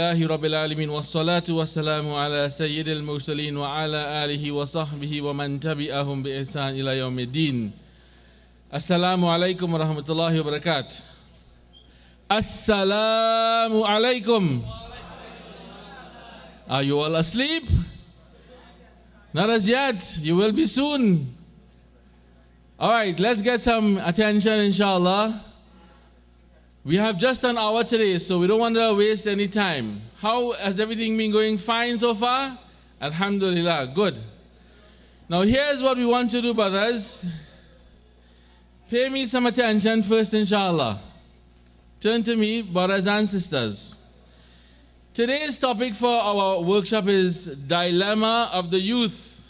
Alhamdulillahi Rabbil Alamin wassalatu wassalamu ala Sayyidil Mursaleen wa ala alihi wa sahbihi wa man tabi'ahum bi ihsan ila yawmiddin. Assalamu alaikum wa rahmatullahi wa barakatuh. Assalamu alaikum. Are you all asleep? Not as yet. You will be soon. All right, let's get some attention, inshallah. We have just an hour today, so we don't want to waste any time. How has everything been going? Fine so far? Alhamdulillah, good. Now here's what we want to do, brothers. Pay me some attention first, inshallah. Turn to me, brothers and sisters. Today's topic for our workshop is Dilemma of the Youth.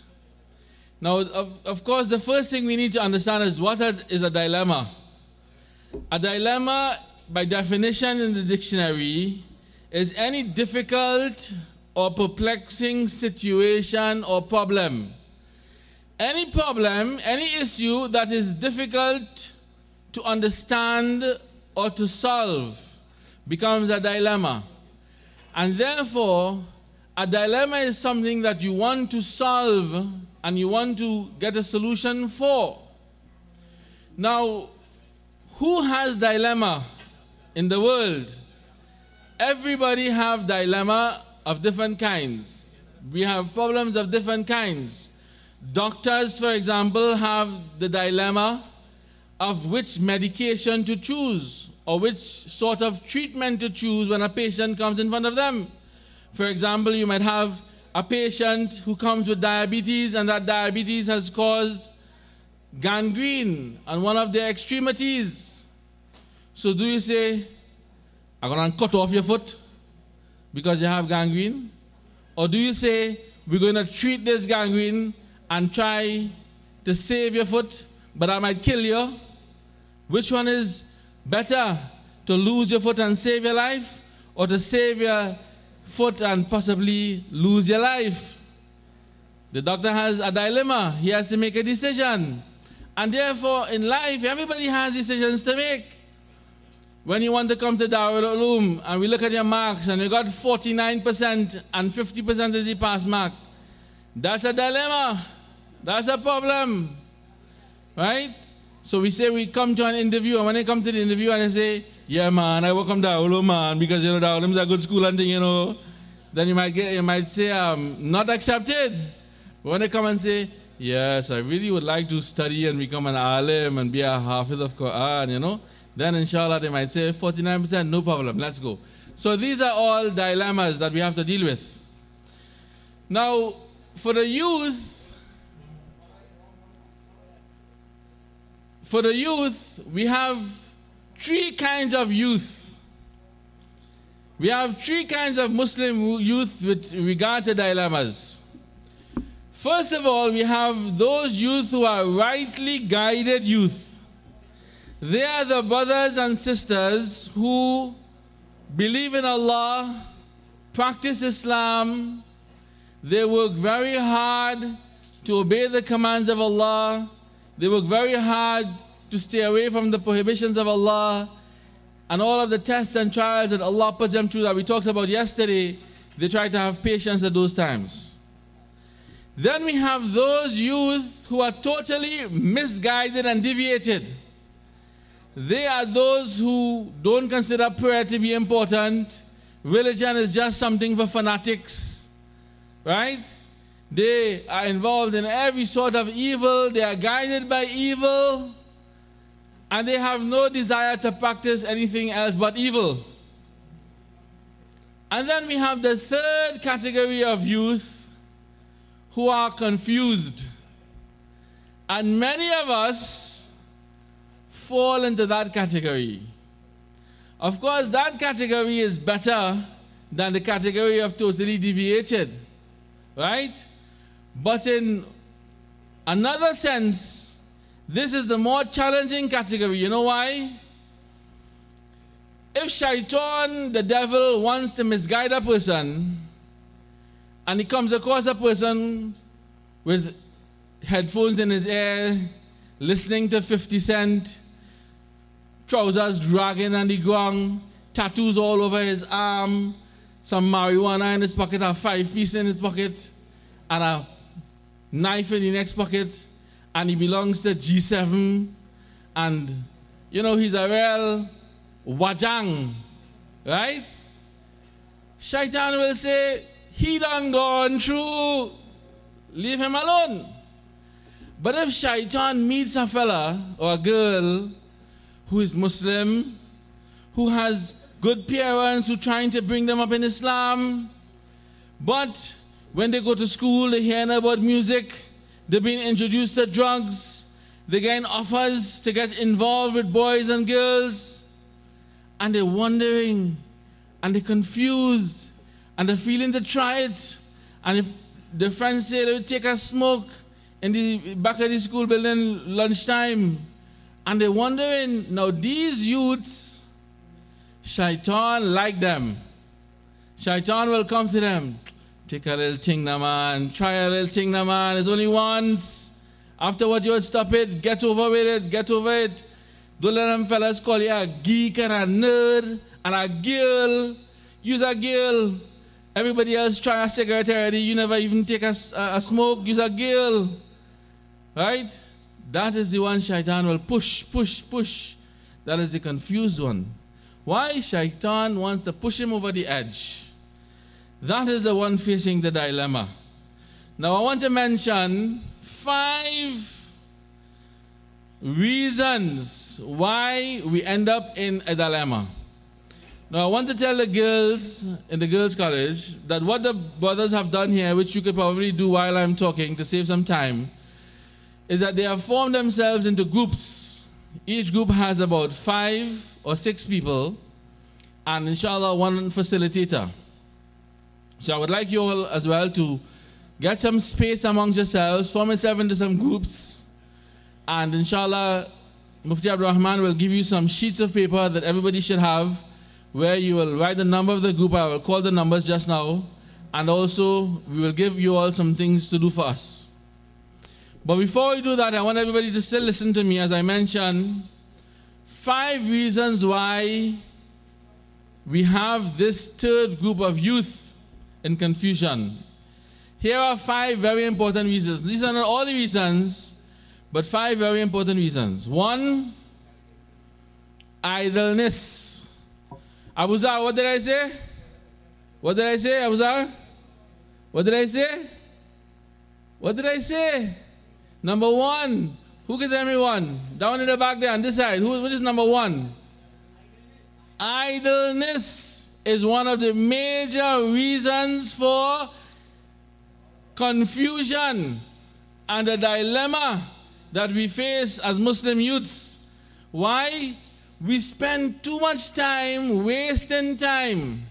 Now, of course, the first thing we need to understand is what is a dilemma. A dilemma, by definition in the dictionary, is any difficult or perplexing situation or problem. Any problem, any issue that is difficult to understand or to solve becomes a dilemma. And therefore, a dilemma is something that you want to solve and you want to get a solution for. Now, who has dilemma in the world? Everybody have dilemma of different kinds. We have problems of different kinds. Doctors, for example, have the dilemma of which medication to choose or which sort of treatment to choose when a patient comes in front of them. For example, you might have a patient who comes with diabetes, and that diabetes has caused gangrene on one of their extremities. So do you say, I'm going to cut off your foot because you have gangrene? Or do you say, we're going to treat this gangrene and try to save your foot, but I might kill you? Which one is better, to lose your foot and save your life, or to save your foot and possibly lose your life? The doctor has a dilemma. He has to make a decision. And therefore, in life, everybody has decisions to make. When you want to come to Darul Uloom and we look at your marks and you got 49% and 50% is the pass mark, that's a dilemma. That's a problem. Right? So we say we come to an interview, and when they come to the interview and they say, yeah man, I welcome Darul Uloom, man, because you know Darul Uloom is a good school and thing, you know. Then you might say, not accepted. But when they come and say, yes, I really would like to study and become an alim and be a hafiz of Quran, you know, then inshallah they might say 49%, no problem, let's go. So these are all dilemmas that we have to deal with. Now, for the youth, we have three kinds of youth. We have three kinds of Muslim youth with regard to dilemmas. First of all, we have those youth who are rightly guided youth. They are the brothers and sisters who believe in Allah, practice Islam, they work very hard to obey the commands of Allah, they work very hard to stay away from the prohibitions of Allah, and all of the tests and trials that Allah puts them through that we talked about yesterday, they try to have patience at those times. Then we have those youth who are totally misguided and deviated. They are those who don't consider prayer to be important. Religion is just something for fanatics, right? They are involved in every sort of evil. They are guided by evil. And they have no desire to practice anything else but evil. And then we have the third category of youth who are confused. And many of us fall into that category. Of course, that category is better than the category of totally deviated, right? But in another sense, this is the more challenging category. You know why? If shaitan, the devil, wants to misguide a person, and he comes across a person with headphones in his ear, listening to 50 Cent, trousers dragging on the ground, tattoos all over his arm, some marijuana in his pocket, a 5-piece in his pocket, and a knife in the next pocket, and he belongs to G7, and, you know, he's a real wajang, right? Shaitan will say, he done gone through, leave him alone. But if Shaitan meets a fella or a girl who is Muslim, who has good parents who are trying to bring them up in Islam, but when they go to school, they hear about music, they're being introduced to drugs, they're getting offers to get involved with boys and girls, and they're wondering, and they're confused, and they're feeling to try it. And if the friends say they will take a smoke in the back of the school building lunchtime, and they're wondering, now these youths, Shaitan like them. Shaitan will come to them. Take a little thing now, man. Try a little thing now, man. It's only once. Afterwards, you will stop it. Get over with it. Get over it. Don't let them fellas call you a geek and a nerd and a girl. Use a girl. Everybody else try a cigarette already. You never even take a smoke. Use a girl. Right? That is the one Shaitan will push, push, push. That is the confused one. Why? Shaitan wants to push him over the edge. That is the one facing the dilemma. Now I want to mention 5 reasons why we end up in a dilemma. Now I want to tell the girls in the girls' college that what the brothers have done here, which you could probably do while I'm talking to save some time, is that they have formed themselves into groups. Each group has about 5 or 6 people, and inshallah 1 facilitator. So I would like you all as well to get some space amongst yourselves, form yourself into some groups, and inshallah Mufti Abdul Rahman will give you some sheets of paper that everybody should have, where you will write the number of the group. I will call the numbers just now, and also we will give you all some things to do for us. But before we do that, I want everybody to still listen to me as I mention 5 reasons why we have this 3rd group of youth in confusion. Here are 5 very important reasons. These are not all the reasons, but 5 very important reasons. 1, idleness. Abuzar, what did I say? What did I say, Abuzar? What did I say? What did I say? Number 1. Who can tell me 1? Down in the back there on this side. Which is number 1? Idleness is one of the major reasons for confusion and the dilemma that we face as Muslim youths. Why? We spend too much time wasting time.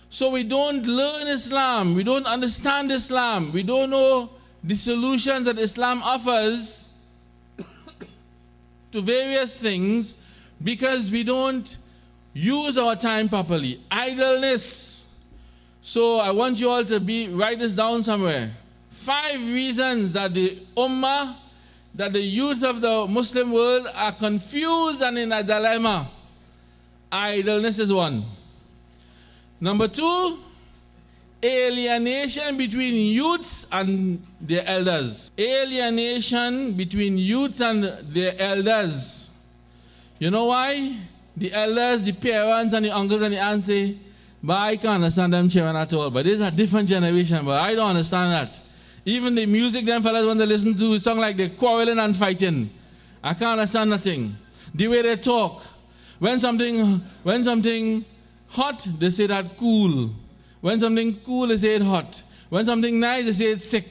So we don't learn Islam, we don't understand Islam, we don't know the solutions that Islam offers to various things because we don't use our time properly. Idleness. So I want you all to write this down somewhere. 5 reasons that the ummah, that the youth of the Muslim world are confused and in a dilemma. Idleness is 1. Number 2, alienation between youths and their elders. Alienation between youths and their elders. You know why? The elders, the parents and the uncles and the aunts say, but I can't understand them children at all. But this is a different generation, but I don't understand that. Even the music them fellas want to listen to, it sound like they're quarreling and fighting. I can't understand nothing. The way they talk. When something hot, they say that cool. When something cool, they say it hot. When something nice, they say it's sick.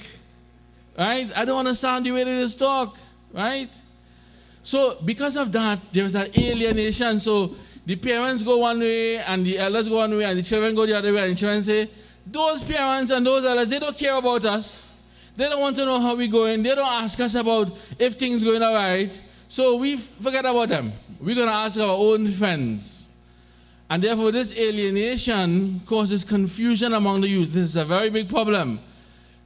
Right? I don't understand the way they just talk. Right? So because of that, there's that alienation. So the parents go one way and the elders go one way and the children go the other way, and the children say, those parents and those elders, they don't care about us. They don't want to know how we're going. They don't ask us about if things going all right. So we forget about them. We're going to ask our own friends. And therefore this alienation causes confusion among the youth. This is a very big problem.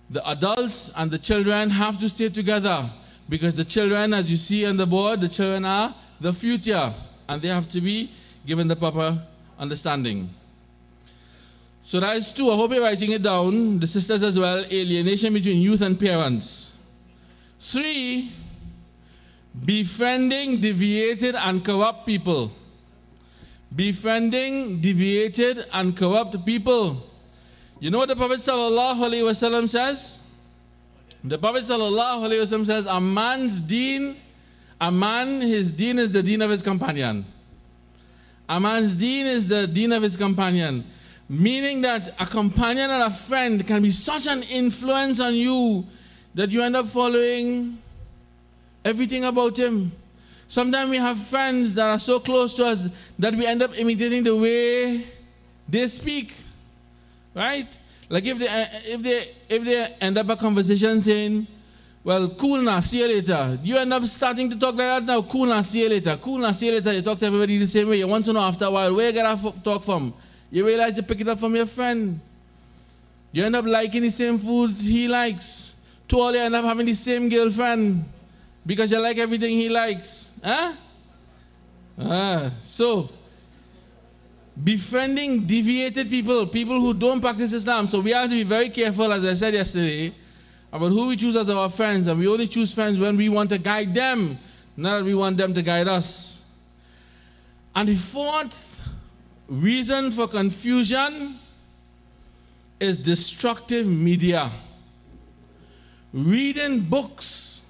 The adults and the children have to stay together because the children, as you see on the board, the children are the future and they have to be given the proper understanding. So that is 2. I hope you're writing it down. The sisters as well. Alienation between youth and parents. 3, befriending deviated and corrupt people. Befriending deviated and corrupt people. You know what the Prophet ﷺ says? The Prophet ﷺ says, his deen is the deen of his companion. A man's deen is the deen of his companion. Meaning that a companion and a friend can be such an influence on you that you end up following everything about him. Sometimes we have friends that are so close to us that we end up imitating the way they speak. Right? Like if they end up a conversation saying, well, cool now, see you later. You end up starting to talk like that now. Cool now, see you later. Cool now, see you later. You talk to everybody the same way. You want to know after a while where you get that talk from. You realize you pick it up from your friend. You end up liking the same foods he likes. To all, you end up having the same girlfriend because you like everything he likes. Huh? So, befriending deviated people, people who don't practice Islam. So we have to be very careful, as I said yesterday, about who we choose as our friends. And we only choose friends when we want to guide them, not that we want them to guide us. And the 4th reason for confusion is destructive media. Reading books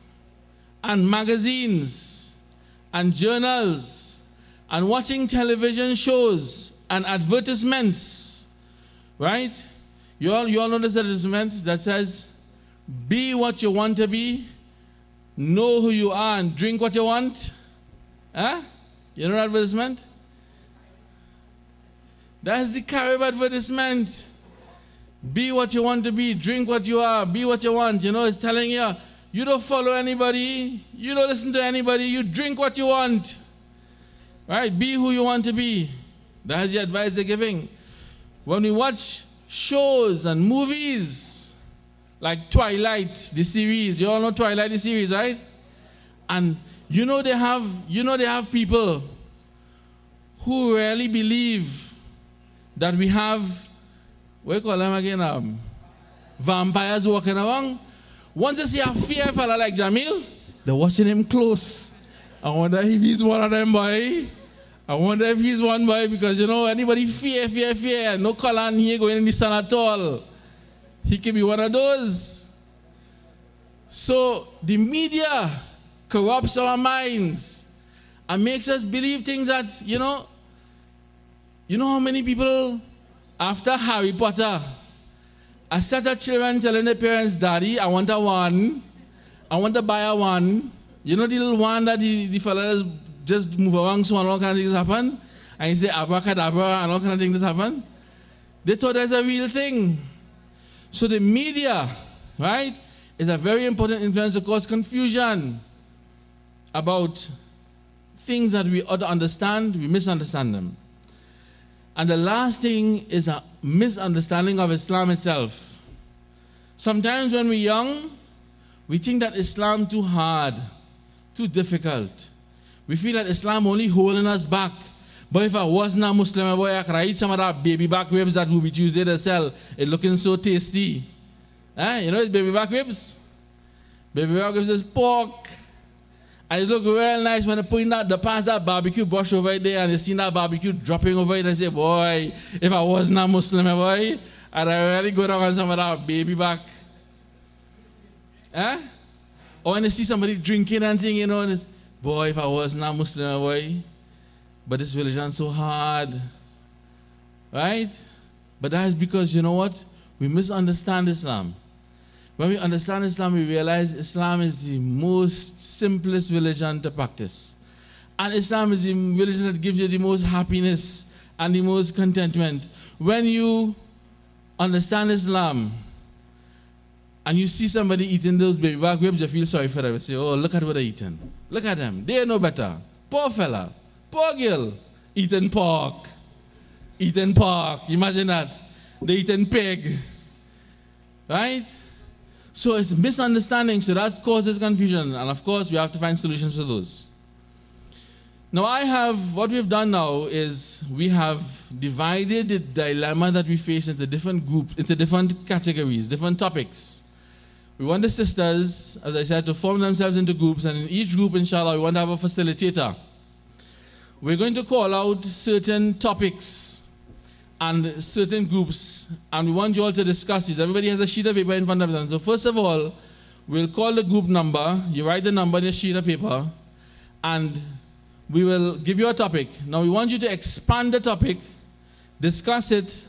and magazines and journals and watching television shows and advertisements, right? You all know this advertisement that says, be what you want to be, know who you are, and drink what you want. Huh? You know that advertisement? That's the Carib advertisement. Be what you want to be, drink what you are, be what you want. You know, it's telling you, you don't follow anybody, you don't listen to anybody, you drink what you want. Right? Be who you want to be. That's the advice they're giving. When we watch shows and movies, like Twilight, the series, you all know Twilight, the series, right? And you know they have people who really believe that we have, what do you call them again? Vampires walking around. Once you see a fair fella like Jamil, they're watching him close. I wonder if he's one of them, boy. I wonder if he's one, boy, because you know, anybody fear, no color and he going in the sun at all. He could be one of those. So the media corrupts our minds and makes us believe things that, you know how many people after Harry Potter, a set of children telling their parents, Daddy, I want a one. I want to buy a one. You know the little one that the fellas just move around so and all kind of things happen? And he say abracadabra and all kind of things happen? They thought that's a real thing. So the media, right, is a very important influence to cause confusion about things that we ought to understand, we misunderstand them. And the last thing is a misunderstanding of Islam itself. Sometimes when we're young, we think that Islam too hard, too difficult. We feel that Islam only holding us back. But if I wasn't a Muslim, boy, I could eat some of that baby back ribs that Ruby Tuesday to sell. It looking so tasty. You know it's baby back ribs? Baby back ribs is pork. And it look real nice when they put in the past that barbecue brush over there and you see that barbecue dropping over it and say, boy, if I wasn't a Muslim, boy, I'd really go down on some of that baby back. Or when you see somebody drinking and thing, you know, and it's, boy, if I wasn't a Muslim, boy, but this religion's so hard. Right? But that is because, you know what? We misunderstand Islam. When we understand Islam, we realize Islam is the most simplest religion to practice. And Islam is the religion that gives you the most happiness and the most contentment. When you understand Islam and you see somebody eating those baby back ribs, you feel sorry for them. You say, oh, look at what they're eating. Look at them. They know better. Poor fella. Poor girl. Eating pork. Eating pork. Imagine that. They eating pig. Right? So it's misunderstanding, so that causes confusion. And of course, we have to find solutions for those. Now what we've done now is we have divided the dilemma that we face into different groups, into different categories, different topics. We want the sisters, as I said, to form themselves into groups, and in each group, inshallah, we want to have a facilitator. We're going to call out certain topics and certain groups, and we want you all to discuss these. Everybody has a sheet of paper in front of them. So first of all, we'll call the group number. You write the number on your sheet of paper, and we will give you a topic. Now we want you to expand the topic, discuss it,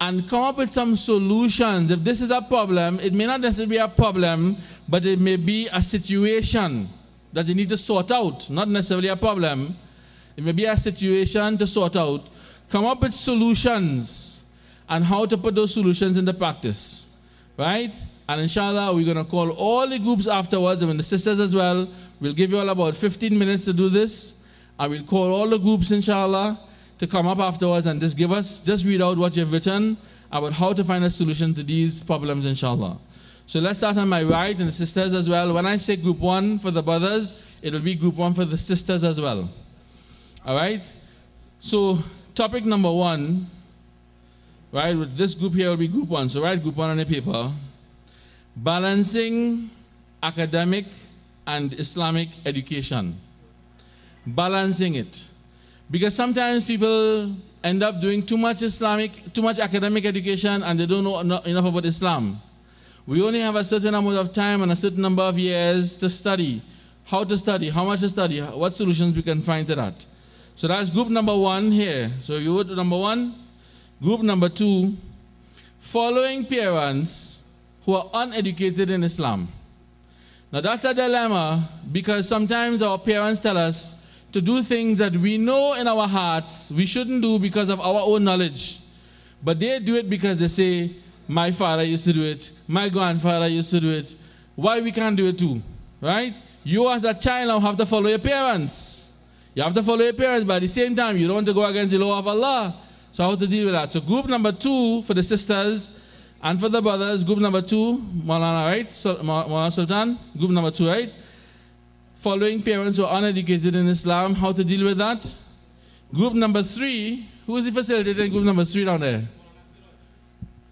and come up with some solutions. If this is a problem, it may not necessarily be a problem, but it may be a situation that you need to sort out, not necessarily a problem. It may be a situation to sort out. Come up with solutions and how to put those solutions into practice, right? And inshallah, we're going to call all the groups afterwards, and the sisters as well. We'll give you all about 15 minutes to do this. I will call all the groups, inshallah, to come up afterwards and just read out what you've written about how to find a solution to these problems, inshallah. So let's start on my right, and the sisters as well. When I say group 1 for the brothers, it will be group 1 for the sisters as well. All right? So topic number 1, right, with this group here will be group 1. So write group 1 on the paper. Balancing academic and Islamic education. Balancing it. Because sometimes people end up doing too much academic education, and they don't know enough about Islam. We only have a certain amount of time and a certain number of years to study. How to study, how much to study, what solutions we can find to that. So that's group number 1 here. So you go to number 1. Group number 2, following parents who are uneducated in Islam. Now that's a dilemma, because sometimes our parents tell us to do things that we know in our hearts we shouldn't do because of our own knowledge. But they do it because they say, my father used to do it, my grandfather used to do it, why we can't do it too, right? You as a child now have to follow your parents. You have to follow your parents, but at the same time, you don't want to go against the law of Allah. So how to deal with that? So group number 2 for the sisters and for the brothers, group number 2, Maulana, right? Maulana Sultan, group number 2, right? Following parents who are uneducated in Islam, how to deal with that? Group number 3, who is the facilitator in group number 3 down there?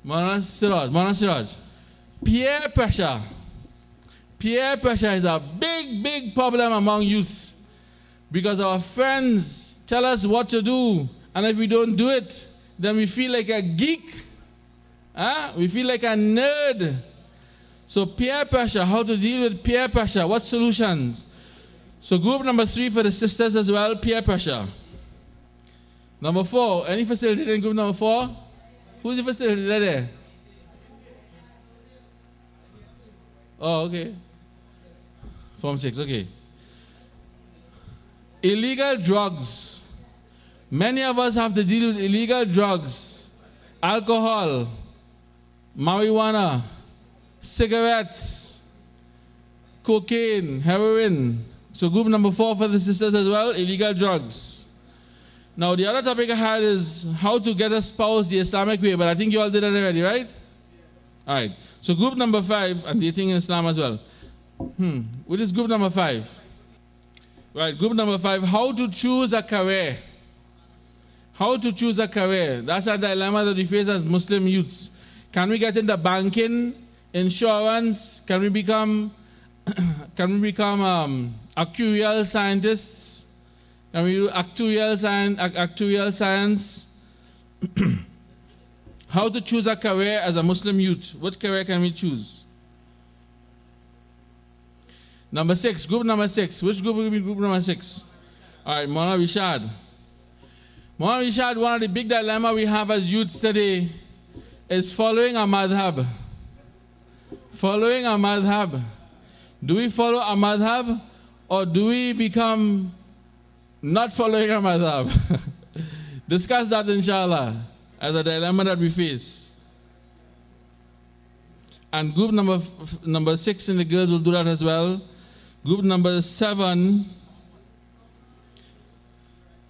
Maulana Sheraz. Peer pressure. Peer pressure is a big, big problem among youth, because our friends tell us what to do, and if we don't do it, then we feel like a geek. We feel like a nerd. So peer pressure, how to deal with peer pressure, what solutions? So group number 3 for the sisters as well, peer pressure. Number 4, any facilitator in group number 4? Who's the facilitator there? Oh, okay. Form 6, okay. Illegal drugs. Many of us have to deal with illegal drugs, alcohol, marijuana, cigarettes, cocaine, heroin. So group number 4 for the sisters as well, illegal drugs. Now the other topic I had is how to get a spouse the Islamic way, but I think you all did that already, right? All right. So group number 5, and dating in Islam as well. Which is group number 5? Right, group number 5, how to choose a career. How to choose a career. That's a dilemma that we face as Muslim youths. Can we get into banking, insurance? Can we become actuarial scientists? Can we do actuarial science? How to choose a career as a Muslim youth. What career can we choose? Number 6, group number 6. Which group will be group number 6? All right, Maulana Rishad. Maulana Rishad, one of the big dilemma we have as youths today is following a madhab. Following a madhab. Do we follow a madhab, or do we become not following a madhab? Discuss that, inshallah, as a dilemma that we face. And group number 6 in the girls will do that as well. Group number 7.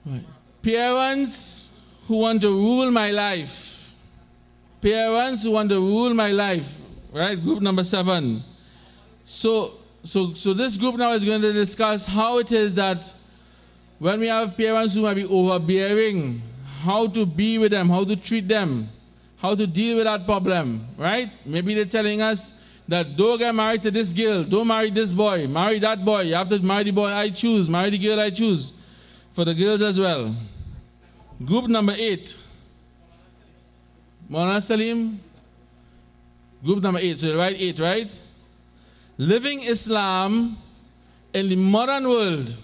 Right. Parents who want to rule my life. Parents who want to rule my life. Right? Group number 7. So this group now is going to discuss how it is that When we have parents who might be overbearing, how to be with them, how to treat them, how to deal with that problem, right? Maybe they're telling us that don't get married to this girl, don't marry this boy, marry that boy, you have to marry the boy I choose, marry the girl I choose. For the girls as well. Group number 8. Maulana Salim. Group number 8. So right, 8, right? Living Islam in the modern world.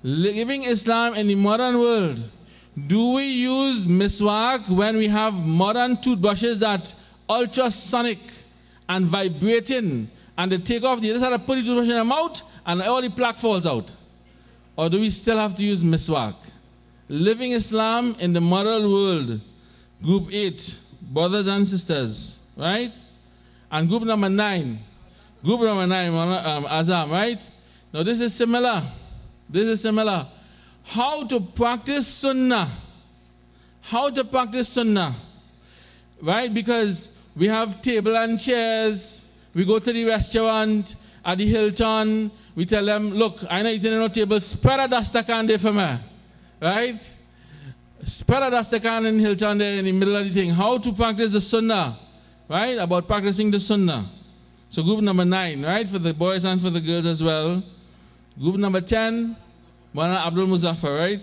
Living Islam in the modern world. Do we use miswak when we have modern toothbrushes that ultrasonic and vibrating, and they take off, you just have to put the toothbrush in the mouth and all the plaque falls out? Or do we still have to use miswak? Living Islam in the modern world. Group 8, brothers and sisters, right? And group number 9. Group number 9, Azam, right? Now this is similar. This is similar. How to practice sunnah. How to practice sunnah. Right? Because we have table and chairs. We go to the restaurant at the Hilton. We tell them, look, I know eating on no table. Spread a dastakan there for me. Right? Spread a dastakan in Hilton there in the middle of the thing. How to practice the sunnah. Right? About practicing the sunnah. So group number 9, right? For the boys and for the girls as well. Group number 10, Maulana Abdul Muzaffar, right?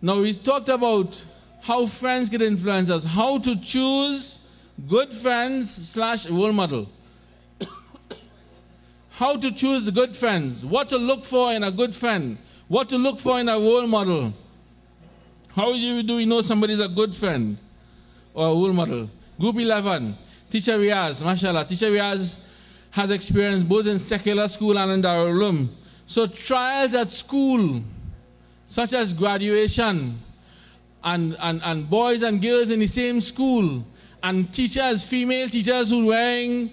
Now we talked about how friends can influence us. How to choose good friends / role model. How to choose good friends. What to look for in a good friend. What to look for in a role model. How do we know somebody is a good friend or a role model? Group 11, Teacher Riaz, mashallah. Teacher Riaz has experience both in secular school and in Darul Uloom. So trials at school, such as graduation, and boys and girls in the same school, and teachers, female teachers who are wearing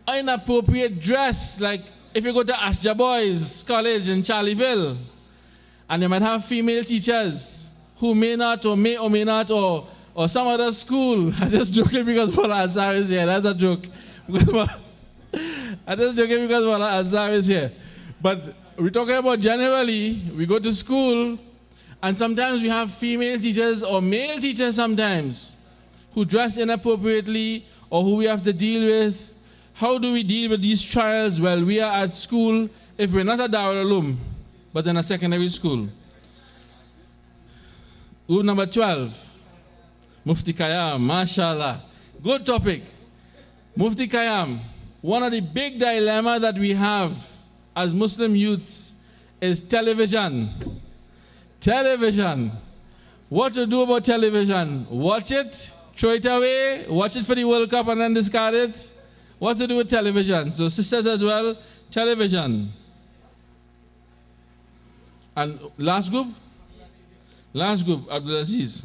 inappropriate dress, like if you go to Asja Boys College in Charlieville, and you might have female teachers who may not or may not, or some other school. I'm just joking because Maulana Ansar is here. That's a joke. I'm just joking because Maulana Ansar is here. But we're talking about generally, we go to school, and sometimes we have female teachers or male teachers sometimes who dress inappropriately or who we have to deal with. How do we deal with these trials while we are at school if we're not at Darul Uloom, but in a secondary school? Group number 12, Mufti Kayam, mashallah. Good topic. Mufti Kayam, one of the big dilemmas that we have as Muslim youths is television. Television. What to do about television? Watch it, throw it away, watch it for the World Cup and then discard it? What to do with television? So sisters as well, television. And last group? Last group, Abdulaziz.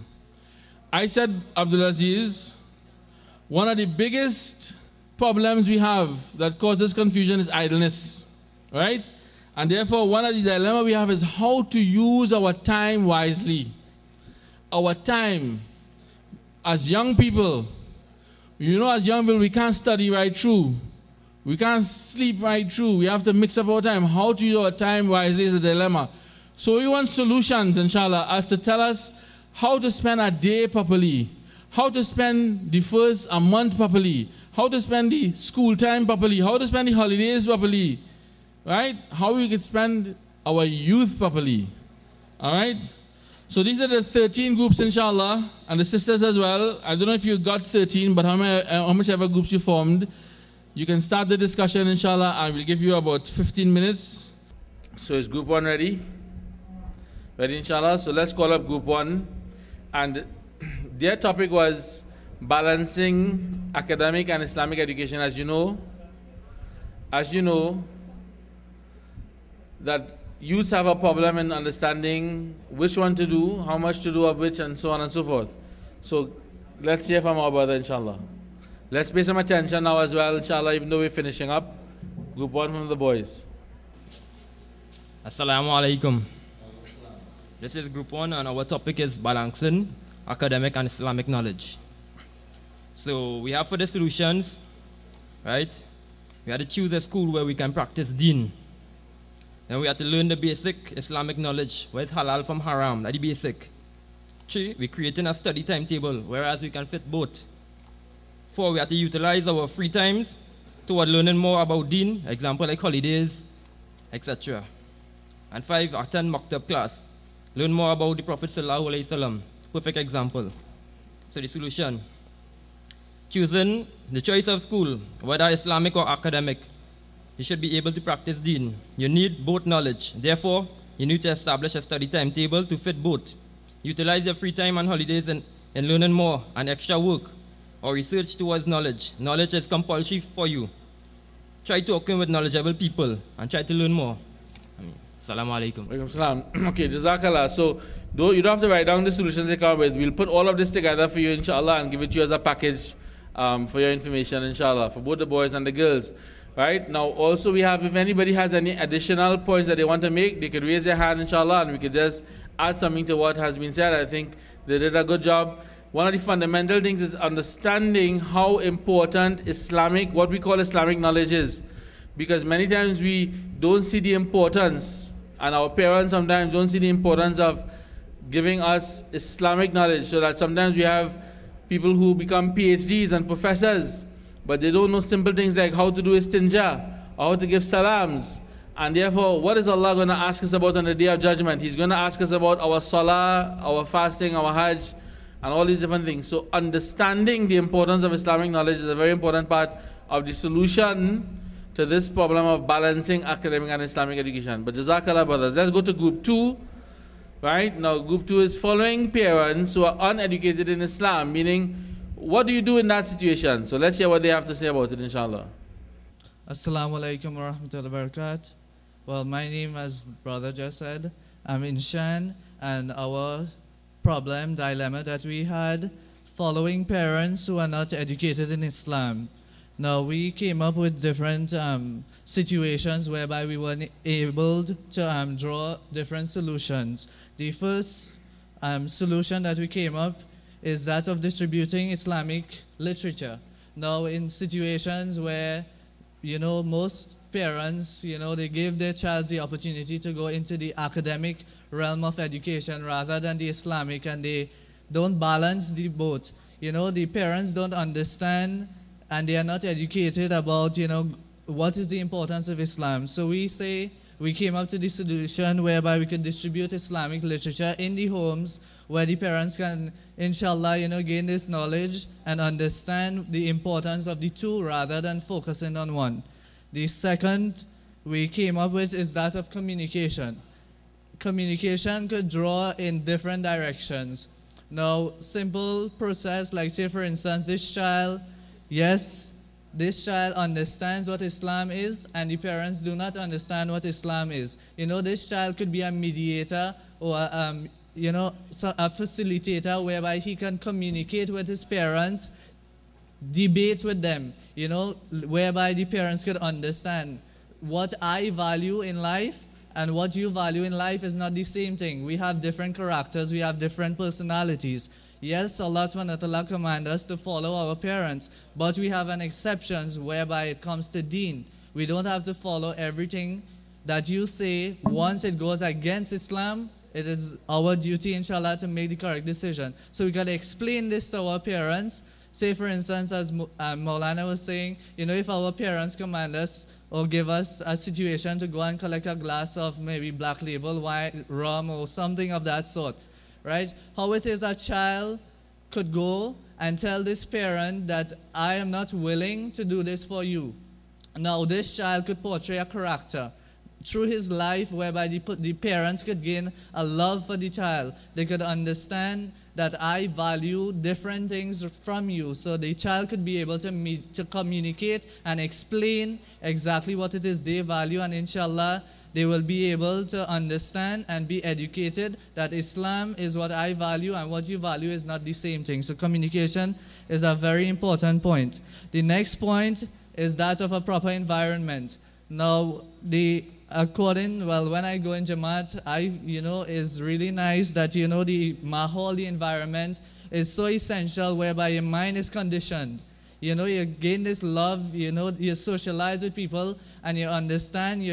I said, Abdulaziz, one of the biggest problems we have that causes confusion is idleness. Right? And therefore, one of the dilemmas we have is how to use our time wisely. Our time as young people. You know, as young people, we can't study right through. We can't sleep right through. We have to mix up our time. How to use our time wisely is a dilemma. So we want solutions, inshallah, as to tell us how to spend a day properly, how to spend the first a month properly, how to spend the school time properly, how to spend the holidays properly, right? How we can spend our youth properly, all right? So these are the 13 groups, inshallah, and the sisters as well. I don't know if you got 13, but how much ever groups you formed, you can start the discussion, inshallah. I will give you about 15 minutes. So is group 1 ready? Ready, inshallah? So let's call up group 1. And their topic was balancing academic and Islamic education. As you know, that youths have a problem in understanding which one to do, how much to do of which, and so on and so forth. So let's hear from our brother, inshallah. Let's pay some attention now as well, inshallah, even though we're finishing up. Group 1 from the boys. Assalamu alaikum. This is group 1 and our topic is balancing academic and Islamic knowledge. So we have for the solutions, right? We had to choose a school where we can practice deen. Then we have to learn the basic Islamic knowledge. What is halal from haram? That's the basic. 3, we're creating a study timetable, whereas we can fit both. 4, we have to utilize our free times toward learning more about deen, example like holidays, etc. And 5, attend maktab class. Learn more about the Prophet Sallallahu Alaihi Wasallam. Perfect example. So the solution. Choosing the choice of school, whether Islamic or academic, you should be able to practice deen. You need both knowledge. Therefore, you need to establish a study timetable to fit both. Utilize your free time and holidays in learning more and extra work or research towards knowledge. Knowledge is compulsory for you. Try talking with knowledgeable people and try to learn more. Assalamu alaikum. Walaikum salam. Okay, Jazakallah. So, though you don't have to write down the solutions they come with, we'll put all of this together for you, inshallah, and give it to you as a package for your information, inshallah, for both the boys and the girls. Right? Now, also we have, if anybody has any additional points that they want to make, they could raise their hand, inshallah, and we could just add something to what has been said. I think they did a good job. One of the fundamental things is understanding how important what we call Islamic knowledge is. Because many times we don't see the importance, and our parents sometimes don't see the importance of giving us Islamic knowledge, so that sometimes we have people who become PhDs and professors, but they don't know simple things like how to do istinja, or how to give salams. And therefore, what is Allah going to ask us about on the Day of Judgment? He's going to ask us about our salah, our fasting, our hajj, and all these different things. So understanding the importance of Islamic knowledge is a very important part of the solution to this problem of balancing academic and Islamic education. But Jazakallah, brothers. Let's go to group 2. Right? Now, group 2 is following parents who are uneducated in Islam, meaning, what do you do in that situation? So let's hear what they have to say about it, inshallah. Assalamu alaikum wa rahmatullahi wa barakatuh. Well, my name, as brother just said, I'm Inshan, and our dilemma that we had, following parents who are not educated in Islam. Now, we came up with different situations whereby we were able to draw different solutions. The first solution that we came up is that of distributing Islamic literature. Now, in situations where, most parents, they give their child the opportunity to go into the academic realm of education rather than the Islamic, and they don't balance the both. The parents don't understand, and they are not educated about, what is the importance of Islam. So we came up to the solution whereby we could distribute Islamic literature in the homes where the parents can, inshallah, gain this knowledge and understand the importance of the two rather than focusing on one. The second we came up with is that of communication. Communication could draw in different directions. Now, simple process, like say for instance, this child understands what Islam is, and the parents do not understand what Islam is. This child could be a mediator or a facilitator whereby he can communicate with his parents, debate with them, whereby the parents could understand what I value in life and what you value in life is not the same thing. We have different characters, we have different personalities. Yes, Allah subhanahu wa ta'ala commands us to follow our parents, but we have an exceptions whereby it comes to deen. We don't have to follow everything that you say. Once it goes against Islam, it is our duty, inshallah, to make the correct decision. So we got to explain this to our parents. Say, for instance, as Maulana was saying, if our parents command us or give us a situation to go and collect a glass of maybe black label, wine, rum, or something of that sort, right? How it is a child could go and tell this parent that I am not willing to do this for you. Now, this child could portray a character through his life whereby the parents could gain a love for the child. They could understand that I value different things from you. So the child could be able to communicate and explain exactly what it is they value, and inshallah, they will be able to understand and be educated that Islam is what I value and what you value is not the same thing. So communication is a very important point. The next point is that of a proper environment. Now, when I go in Jamaat, is really nice that, the mahal, the environment is so essential whereby your mind is conditioned. You gain this love, you socialize with people and you understand,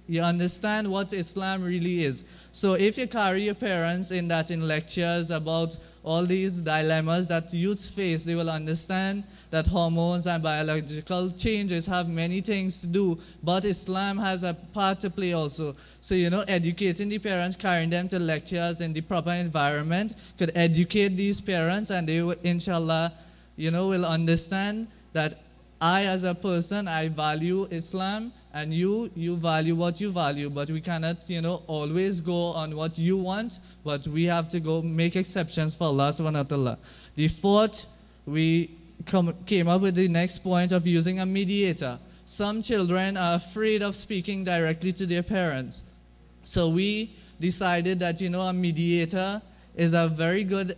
you understand what Islam really is. So if you carry your parents in lectures about all these dilemmas that youths face, they will understand that hormones and biological changes have many things to do, but Islam has a part to play also. So, educating the parents, carrying them to lectures in the proper environment could educate these parents, and they will, inshallah, will understand that I, as a person, I value Islam, and you value what you value, but we cannot, always go on what you want, but we have to go make exceptions for Allah subhanahu wa ta'ala. The fourth, we came up with the next point of using a mediator. Some children are afraid of speaking directly to their parents. So we decided that, a mediator is a very good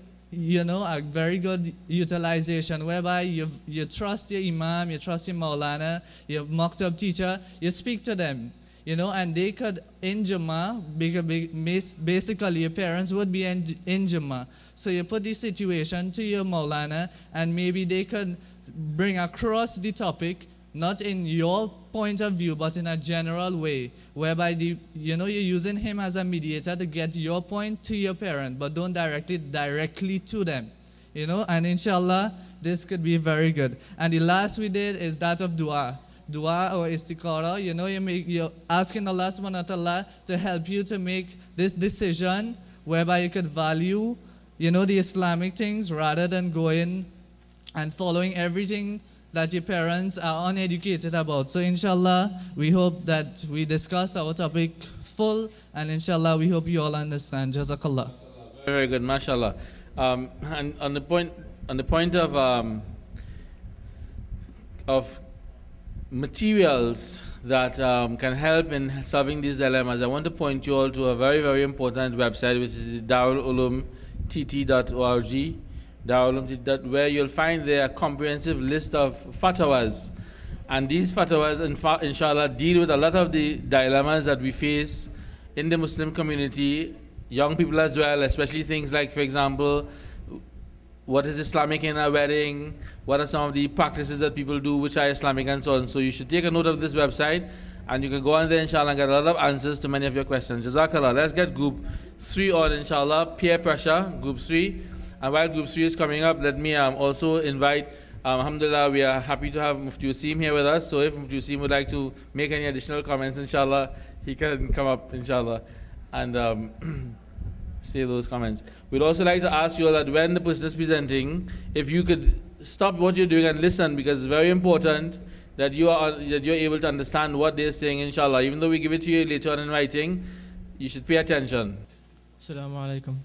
utilization, whereby you trust your imam, you trust your maulana, your maktab teacher, you speak to them, and they could, in Jummah, basically your parents would be in Jummah. So you put the situation to your maulana, and maybe they could bring across the topic, not in your point of view, but in a general way, whereby you're using him as a mediator to get your point to your parent, but don't direct it directly to them, and inshallah, this could be very good. And the last we did is that of dua or istikhara. You're asking Allah subhanahu wa ta'ala to help you to make this decision, whereby you could value, the Islamic things rather than going and following everything that your parents are uneducated about. So inshallah, we hope that we discussed our topic full, and inshallah, we hope you all understand. Jazakallah. Very good, mashallah. And on the point of materials that can help in solving these dilemmas, I want to point you all to a very, very important website, which is the Darul Uloom tt.org. Where you'll find there a comprehensive list of fatwas. And these fatwas, inshallah, deal with a lot of the dilemmas that we face in the Muslim community, young people as well, especially things like, for example, what is Islamic in a wedding, what are some of the practices that people do which are Islamic, and so on. So you should take a note of this website, and you can go on there, inshallah, and get a lot of answers to many of your questions. Jazakallah. Let's get group 3 on, inshallah, peer pressure, group 3. And while group 3 is coming up, let me also invite, alhamdulillah, we are happy to have Mufti Wasim here with us. So if Mufti Wasim would like to make any additional comments, inshallah, he can come up, inshallah, and say those comments. We'd also like to ask you all that when the person is presenting, if you could stop what you're doing and listen, because it's very important that you're able to understand what they're saying, inshallah. Even though we give it to you later on in writing, you should pay attention. Assalamu alaikum.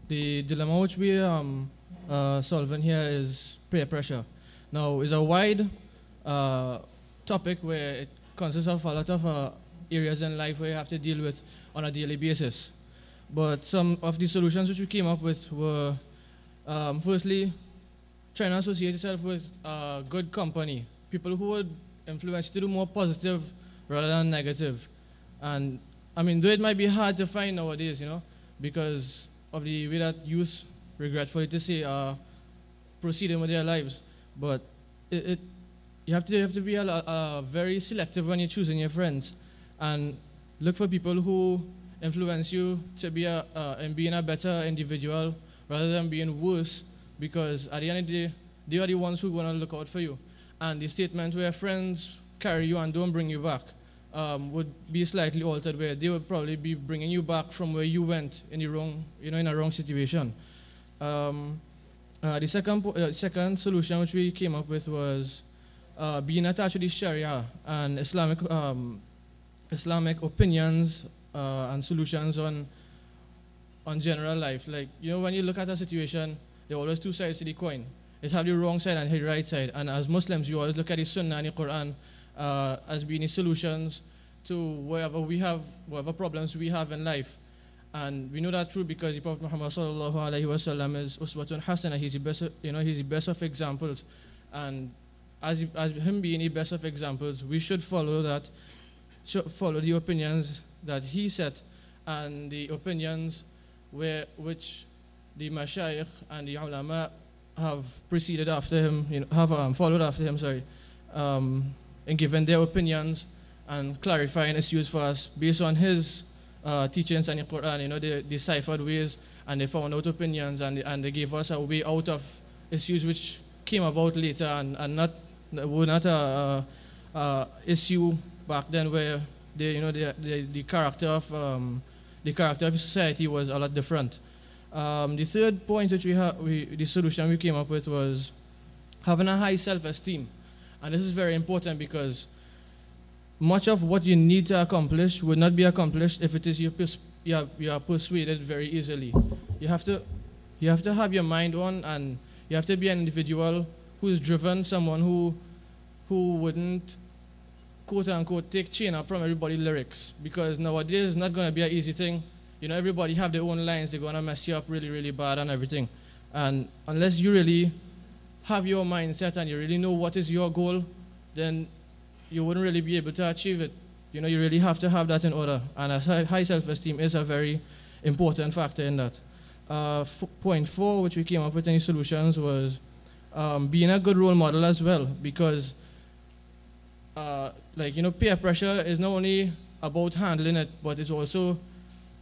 The dilemma which we are solving here is peer pressure. Now, it's a wide topic where it consists of a lot of areas in life where you have to deal with on a daily basis. But some of the solutions which we came up with were, firstly, trying to associate yourself with good company, people who would influence you to do more positive rather than negative. And I mean, though it might be hard to find nowadays, because of the way that youth, regretfully to say, are proceeding with their lives. But you have to be very selective when you're choosing your friends, and look for people who influence you to be and being a better individual rather than being worse, because at the end of the day, they are the ones who are going to look out for you. And the statement where friends carry you and don't bring you back would be slightly altered, where they would probably be bringing you back from where you went in the wrong, in a wrong situation. The second solution which we came up with was being attached to the Sharia and Islamic opinions and solutions on general life. Like, when you look at a situation, there are always two sides to the coin. It has the wrong side and the right side. And as Muslims, you always look at the Sunnah and the Quran as being the solutions to whatever problems we have in life. And we know that true because the Prophet Muhammad sallallahu alaihi wasallam is uswatun hasana. He's the best, he's the best of examples. And as him being the best of examples, we should follow that, follow the opinions that he set and the opinions which the mashayikh and the ulama have preceded after him, have followed after him, sorry. in giving their opinions and clarifying issues for us based on his teachings and the Quran. You know, they deciphered ways and they found out opinions and they gave us a way out of issues which came about later and were not a issue back then where the character of society was a lot different. The third point which the solution we came up with was having a high self-esteem. And this is very important because much of what you need to accomplish would not be accomplished if it is you are persuaded very easily. You have to have your mind on, and you have to be an individual who is driven, someone who wouldn't quote unquote take chain up from everybody's lyrics, because nowadays it's not going to be an easy thing. You know, everybody have their own lines. They're going to mess you up really, really bad and everything. And unless you really have your mindset and you really know what is your goal, then you wouldn't really be able to achieve it. You know, you really have to have that in order. And a high self-esteem is a very important factor in that. Point 4, which we came up with any solutions, was being a good role model as well, because peer pressure is not only about handling it, but it's also,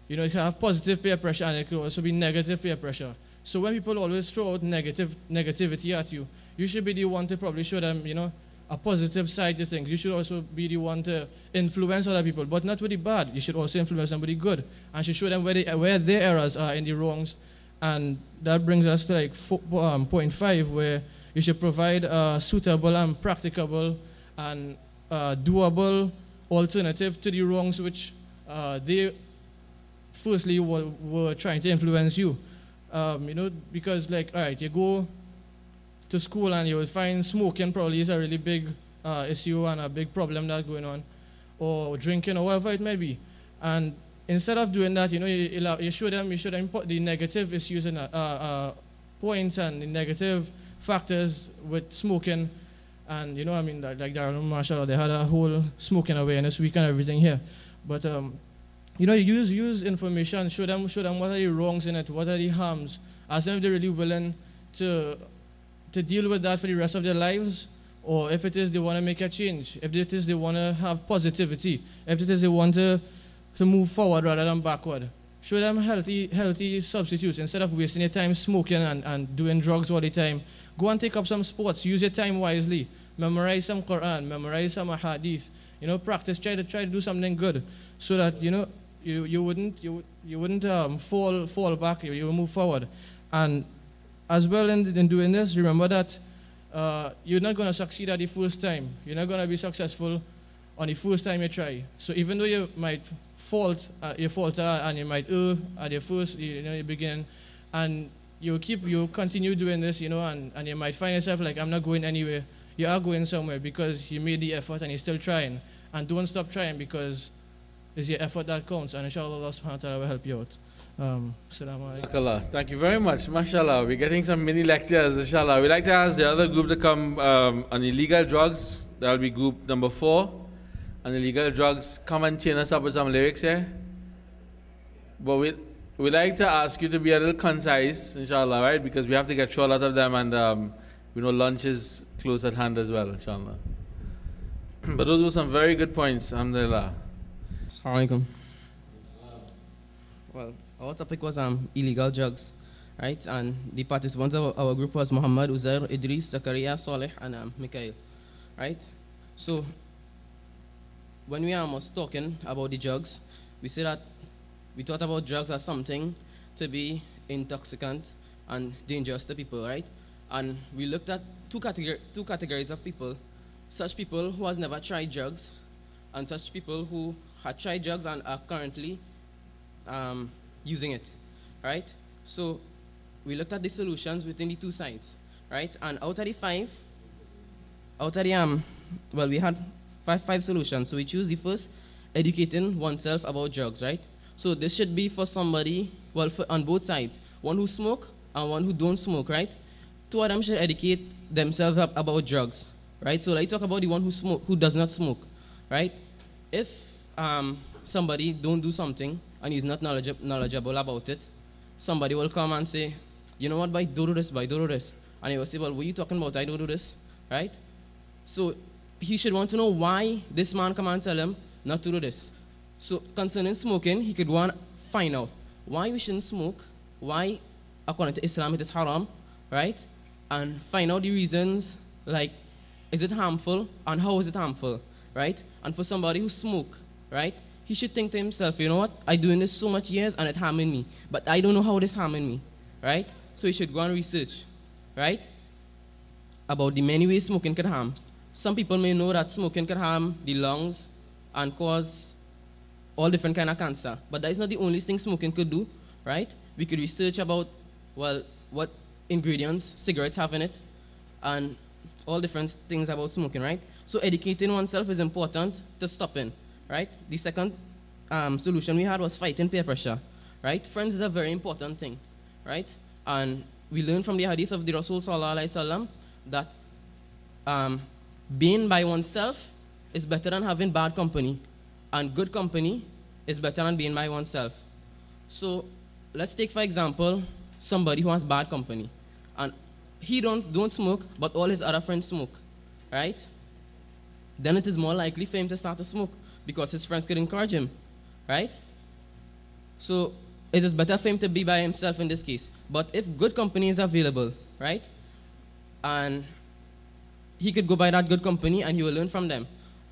you know, you can have positive peer pressure and it could also be negative peer pressure. So when people always throw out negativity at you, you should be the one to probably show them, you know, a positive side to things. You should also be the one to influence other people, but not with the bad. You should also influence them with the good, and should show them where their errors are in the wrongs. And that brings us to point 5, where you should provide a suitable and practicable and doable alternative to the wrongs which they firstly were trying to influence you. You know, because all right, you go to school and you will find smoking probably is a really big issue and a big problem that's going on, or drinking or whatever it may be. And instead of doing that, you know, you show them put the negative issues and points and the negative factors with smoking. And you know, I mean, like Darul, mashallah, they had a whole smoking awareness week and everything here. But you know, use information, show them what are the wrongs in it, what are the harms. Ask them if they're really willing to deal with that for the rest of their lives, or if it is they want to make a change, if it is they want to have positivity, if it is they want to move forward rather than backward. Show them healthy substitutes instead of wasting your time smoking and doing drugs all the time. Go and take up some sports, use your time wisely, memorize some Quran, memorize some ahadith, you know, practice, try to do something good, so that, you know, you wouldn't fall back, you will move forward. And as well in doing this, remember that you're not going to succeed at the first time. You're not going to be successful on the first time you try. So even though you might falter and you might err at your first, you beginning, and you continue doing this, you know, and you might find yourself like, I'm not going anywhere. You are going somewhere because you made the effort and you're still trying. And don't stop trying, because it's your effort that counts, and inshallah Allah subhanahu wa ta'ala will help you out. Assalamu alaikum. Thank you very much. MashaAllah. We're getting some mini lectures, inshallah. We'd like to ask the other group to come on illegal drugs. That'll be group number 4. On illegal drugs, come and chain us up with some lyrics here. But we'd like to ask you to be a little concise, inshallah, right? Because we have to get through a lot of them, and we know lunch is close at hand as well, inshallah. But those were some very good points, alhamdulillah. Assalamu alaikum. Well, our topic was illegal drugs, right? And the participants of our group was Muhammad, Uzair, Idris, Zakaria, Saleh, and Mikhail, right? So when we was talking about the drugs, we said that we thought about drugs as something to be intoxicant and dangerous to people, right? And we looked at two categories of people: such people who has never tried drugs, and such people who had tried drugs and are currently using it, right? So we looked at the solutions within the two sides, right? And out of the well, we had five solutions. So we choose the first, educating oneself about drugs, right? So this should be for somebody, well, on both sides, one who smoke and one who don't smoke, right? Two of them should educate themselves about drugs, right? So let's talk about the one who does not smoke, right? If somebody don't do something and he's not knowledgeable about it, somebody will come and say, you know what, boy, don't do this, boy, don't do this. And he will say, well, what are you talking about? I don't do this, right? So he should want to know why this man come and tell him not to do this. So concerning smoking, he could want to find out why we shouldn't smoke, why according to Islam it is haram, right? And find out the reasons, like, is it harmful and how is it harmful, right? And for somebody who smoke, right, he should think to himself, you know what, I'm doing this so much years and it's harming me, but I don't know how this harming me, right? So he should go and research, right, about the many ways smoking can harm. Some people may know that smoking can harm the lungs and cause all different kind of cancer, but that is not the only thing smoking could do, right? We could research about, well, what ingredients cigarettes have in it and all different things about smoking, right? So educating oneself is important to stopping, right? The second solution we had was fighting peer pressure, right? Friends is a very important thing, right? And we learn from the hadith of the Rasul Sallallahu Alaihi Wasallam that being by oneself is better than having bad company, and good company is better than being by oneself. So let's take, for example, somebody who has bad company, and he don't smoke, but all his other friends smoke, right? Then it is more likely for him to start to smoke because his friends could encourage him, right? So it is better for him to be by himself in this case. But if good company is available, right, and he could go by that good company and he will learn from them.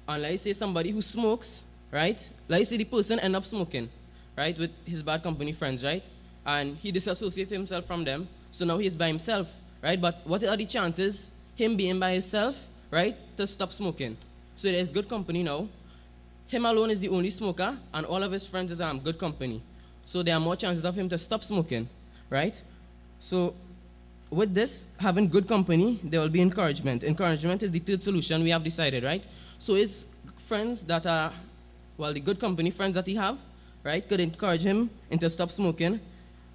And let's say somebody who smokes, right, let's say the person end up smoking, right, with his bad company friends, right, and he disassociates himself from them, so now he is by himself, right? But what are the chances him being by himself, right, to stop smoking? So there's good company now. Him alone is the only smoker, and all of his friends is good company. So there are more chances of him to stop smoking, right? So with this, having good company, there will be encouragement. Encouragement is the third solution we have decided, right? So his friends that are, well, the good company friends that he have, right, could encourage him into stop smoking.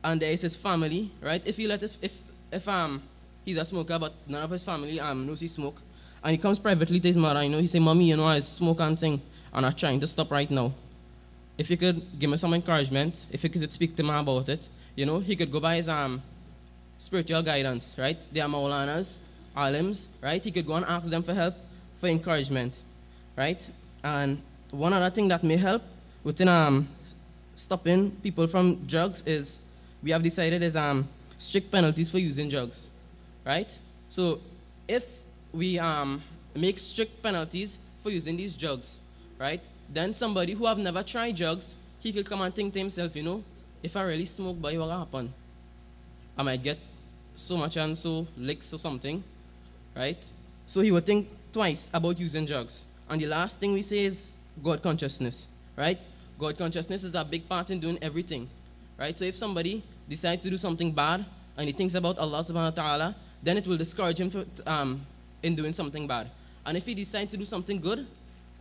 And there is his family, right? If he let his, if he's a smoker, but none of his family knows he smoke, and he comes privately to his mother, you know, he say, "Mommy, you know, I smoke and thing, and I'm trying to stop right now." If you could give me some encouragement, if you could speak to him about it, you know, he could go by his spiritual guidance, right? They are Maulanas, Alims, right? He could go and ask them for help, for encouragement, right? And one other thing that may help within stopping people from drugs is, we have decided is strict penalties for using drugs, right? So if we make strict penalties for using these drugs, right, then somebody who have never tried drugs, he could come and think to himself, you know, if I really smoke, boy, what will happen? I might get so much and so licks or something, right? So he would think twice about using drugs. And the last thing we say is God consciousness, right? God consciousness is a big part in doing everything, right? So if somebody decides to do something bad and he thinks about Allah subhanahu wa ta'ala, then it will discourage him in doing something bad. And if he decides to do something good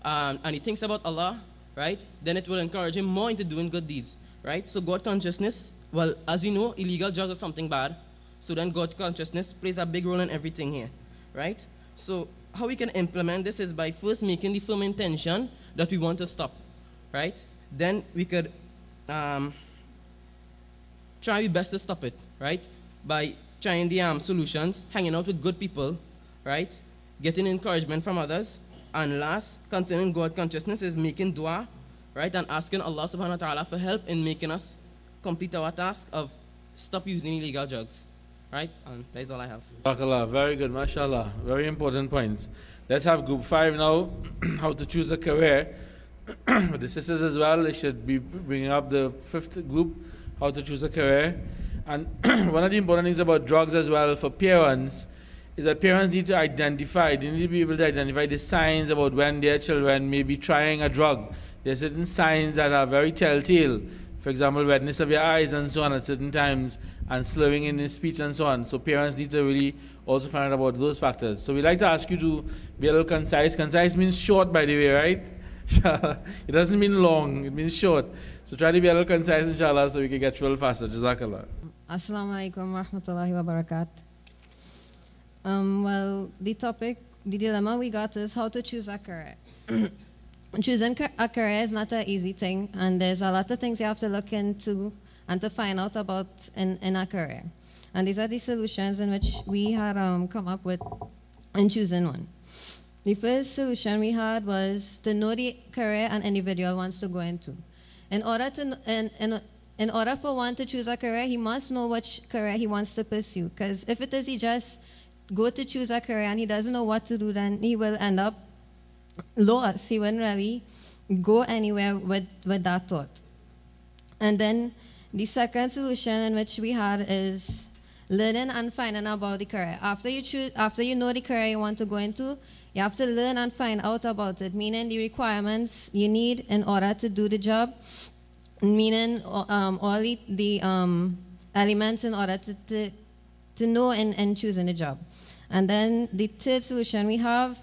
and he thinks about Allah, right, then it will encourage him more into doing good deeds, right? So God consciousness, well, as we know, illegal drugs are something bad. So then God consciousness plays a big role in everything here, right? So how we can implement this is by first making the firm intention that we want to stop, right? Then we could try our best to stop it, right? By trying the solutions, hanging out with good people, right? Getting encouragement from others. And last, concerning God consciousness, is making dua, right? And asking Allah subhanahu wa ta'ala for help in making us complete our task of stop using illegal drugs, right? And that's all I have. Barakallah, very good, mashallah. Very important points. Let's have group 5 now, how to choose a career. The sisters as well, they should be bringing up the 5th group, how to choose a career. And one of the important things about drugs as well for parents is that parents need to identify, they need to be able to identify the signs about when their children may be trying a drug. There are certain signs that are very telltale. For example, redness of your eyes and so on at certain times, and slurring in his speech and so on. So parents need to really also find out about those factors. So we'd like to ask you to be a little concise. Concise means short, by the way, right? It doesn't mean long, it means short. So try to be a little concise, inshallah, so we can get through a little faster. Jazakallah. Assalamu alaikum wa rahmatullahi wa barakatuh. Well, the dilemma we got is how to choose a career. Choosing a career is not an easy thing, and there's a lot of things you have to look into and to find out about in a career. And these are the solutions in which we had come up with in choosing one. the first solution we had was to know the career an individual wants to go into. In order for one to choose a career, he must know which career he wants to pursue. Because if it is he just go to choose a career and he doesn't know what to do, then he will end up lost. He wouldn't really go anywhere with that thought. And then the second solution in which we had is learning and finding about the career. After you know the career you want to go into, you have to learn and find out about it, meaning the requirements you need in order to do the job, meaning all the elements in order to know in choosing the job. And then the third solution we have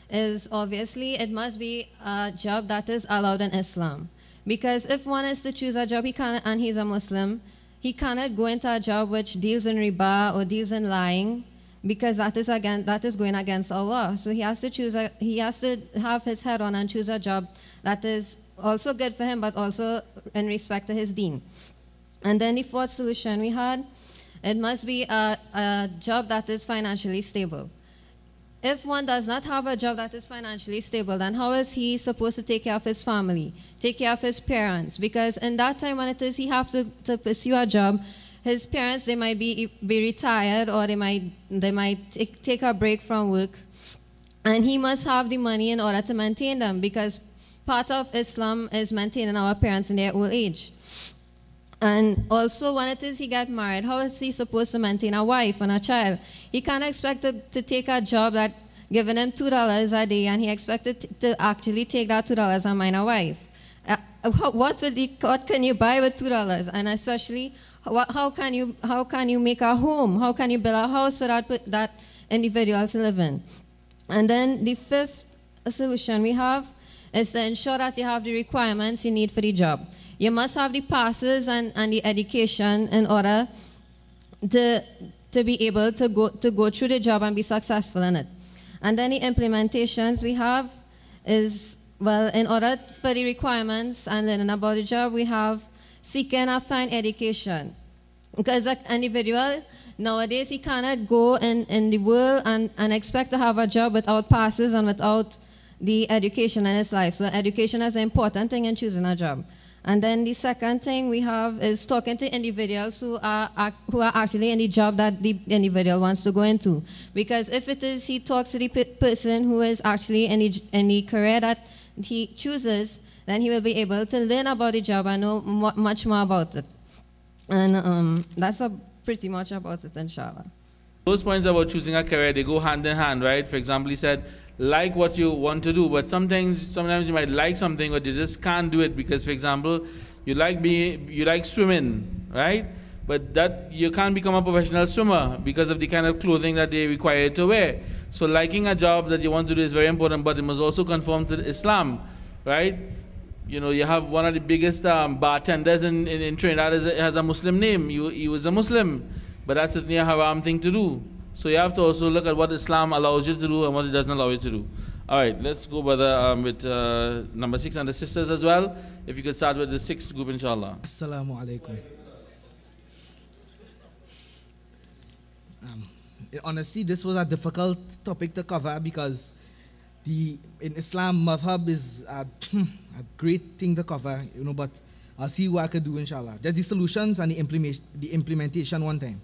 is obviously it must be a job that is allowed in Islam. Because if one is to choose a job and he's a Muslim, he cannot go into a job which deals in riba or deals in lying, because that is going against Allah. So he has to have his head on and choose a job that is also good for him, but also in respect to his deen. And then the fourth solution we had, it must be a job that is financially stable. If one does not have a job that is financially stable, then how is he supposed to take care of his family, take care of his parents? Because in that time when it is he have to pursue a job, his parents, they might be retired, or they might take a break from work, and he must have the money in order to maintain them, because part of Islam is maintaining our parents in their old age. And also when it is he get married, how is he supposed to maintain a wife and a child? He can't expect to take a job that giving him $2 a day, and he expected to actually take that $2 and mind a wife. What can you buy with $2? And especially, how can you make a home? How can you build a house for that individual to live in? And then the fifth solution we have is to ensure that you have the requirements you need for the job. You must have the passes and the education in order to be able to go through the job and be successful in it. And then the implementations we have is, well, in order for the requirements and learning about the job, we have seeking a fine education. Because an individual, nowadays, he cannot go in the world and expect to have a job without passes and without the education in his life. So education is an important thing in choosing a job. And then the second thing we have is talking to individuals who are actually in the job that the individual wants to go into. Because if it is he talks to the person who is actually in the career that he chooses, then he will be able to learn about the job and know much more about it. And that's pretty much about it, inshallah. Those points about choosing a career, they go hand in hand, right? For example, he said, like what you want to do, but sometimes you might like something, but you just can't do it because, for example, you like swimming, right? But that you can't become a professional swimmer because of the kind of clothing that they require you to wear. So liking a job that you want to do is very important, but it must also conform to Islam, right? You know, you have one of the biggest bartenders in Trinidad has a Muslim name. He was a Muslim, but that's certainly a haram thing to do. So you have to also look at what Islam allows you to do and what it doesn't allow you to do. All right, let's go with number 6 and the sisters as well. If you could start with the 6th group, inshallah. Assalamu alaikum. Honestly, this was a difficult topic to cover because in Islam, madhab is a great thing to cover, you know, but I'll see what I can do, inshallah. There's the solutions and the implementation one time.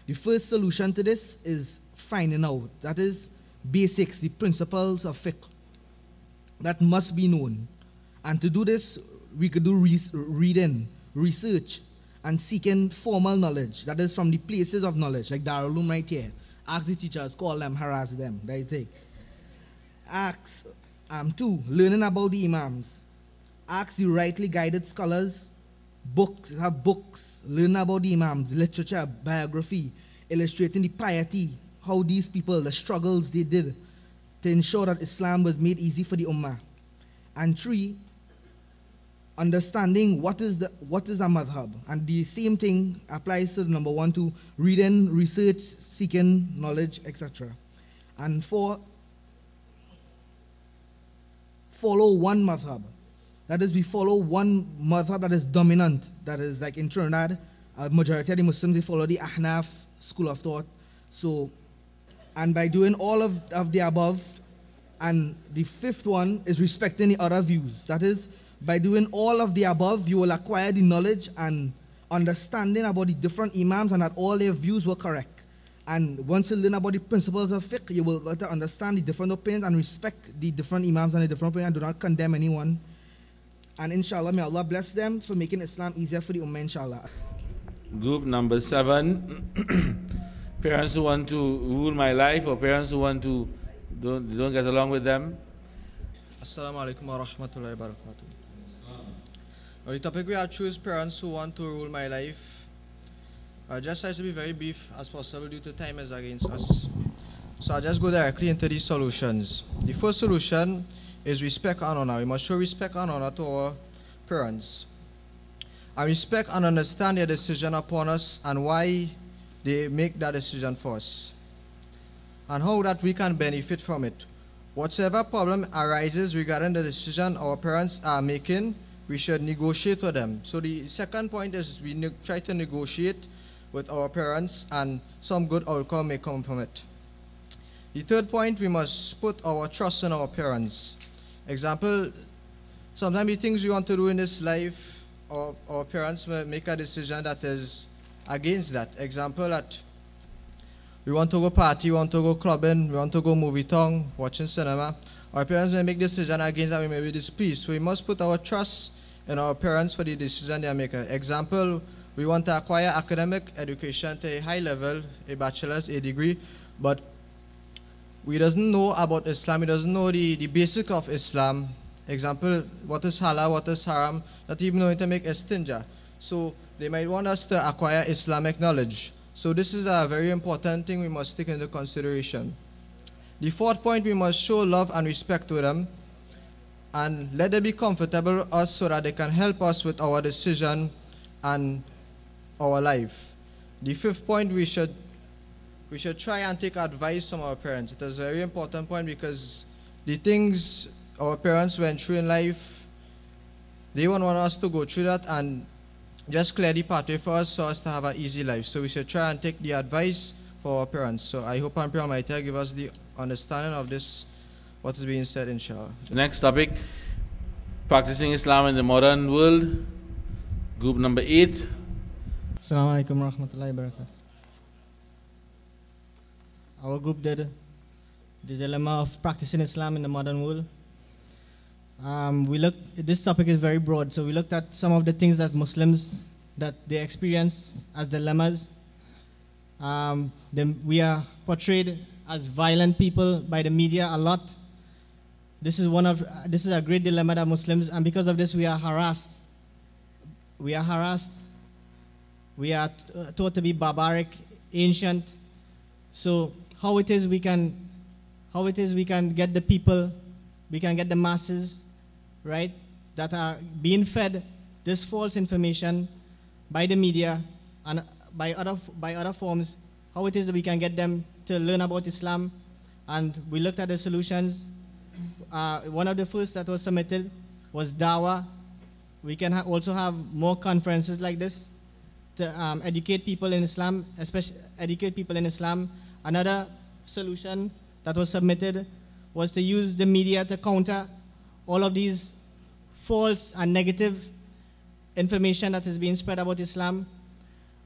The first solution to this is finding out. That is basics, the principles of fiqh that must be known. And to do this, we could do reading, research, and seeking formal knowledge. That is from the places of knowledge, like Darul right here. Ask the teachers, call them, harass them. That's it. Ask, 2, learning about the imams. Ask the rightly guided scholars. Books, learn about the imams, literature, biography, illustrating the piety, how these people, the struggles they did to ensure that Islam was made easy for the ummah. And 3, understanding what is a madhab. And the same thing applies to number 1, 2, reading, research, seeking knowledge, etc. And 4, follow one madhab. That is, we follow one madhab that is dominant. That is, like in Trinidad, a majority of the Muslims, they follow the Ahnaf school of thought. So, and by doing all of the above, And the fifth one is respecting the other views. That is, by doing all of the above, you will acquire the knowledge and understanding about the different imams and that all their views were correct. And once you learn about the principles of fiqh, you will get to understand the different opinions and respect the different imams and the different opinions and do not condemn anyone. And inshallah, may Allah bless them for making Islam easier for the ummah, inshallah. Group number 7, parents who want to rule my life or parents who want to don't get along with them. Assalamu alaikum wa rahmatullahi wa barakatuh. The topic we have choose parents who want to rule my life. I just try to be very brief as possible due to time is against us. So I'll just go directly into the solutions. The first solution is respect and honor. We must show respect and honor to our parents. And respect and understand their decision upon us and why they make that decision for us. And how that we can benefit from it. Whatever problem arises regarding the decision our parents are making, we should negotiate with them. So the second point is we try to negotiate with our parents and some good outcome may come from it. The third point, we must put our trust in our parents. Example, sometimes the things we want to do in this life, our parents may make a decision that is against that. Example, that we want to go party, we want to go clubbing, we want to go movie town, watching cinema. Our parents may make decision against that, we may be displeased. So we must put our trust in our parents for the decision they are making. Example, we want to acquire academic education to a high level, a bachelor's, a degree, but we doesn't know about Islam, he doesn't know the basic of Islam. Example, what is halal, what is haram, not even knowing to make istinja. So they might want us to acquire Islamic knowledge. So this is a very important thing we must take into consideration. The fourth point, we must show love and respect to them and let them be comfortable with us so that they can help us with our decision and our life. The fifth point, we should try and take advice from our parents. It is a very important point because the things our parents went through in life, they won't want us to go through that and just clear the pathway for us so as to have an easy life. So we should try and take the advice for our parents. So I hope and pray Almighty give us the understanding of this, what is being said, inshallah. The next topic, practicing Islam in the modern world. Group number 8. Assalamu alaikum wa rahmatullahi wa barakatuh. Our group did the dilemma of practicing Islam in the modern world. This topic is very broad, so we looked at some of the things that Muslims, that they experience as dilemmas. We are portrayed as violent people by the media a lot. This is a great dilemma that Muslims, and because of this we are harassed. We are harassed. We are taught to be barbaric, ancient. So how it is we can get the people, we can get the masses, right, that are being fed this false information by the media and by other forms, how it is that we can get them to learn about Islam. And we looked at the solutions. One of the first that was submitted was Dawah. We can also have more conferences like this to educate people in Islam, especially educate people in Islam. Another solution that was submitted was to use the media to counter all of these false and negative information that is being spread about Islam.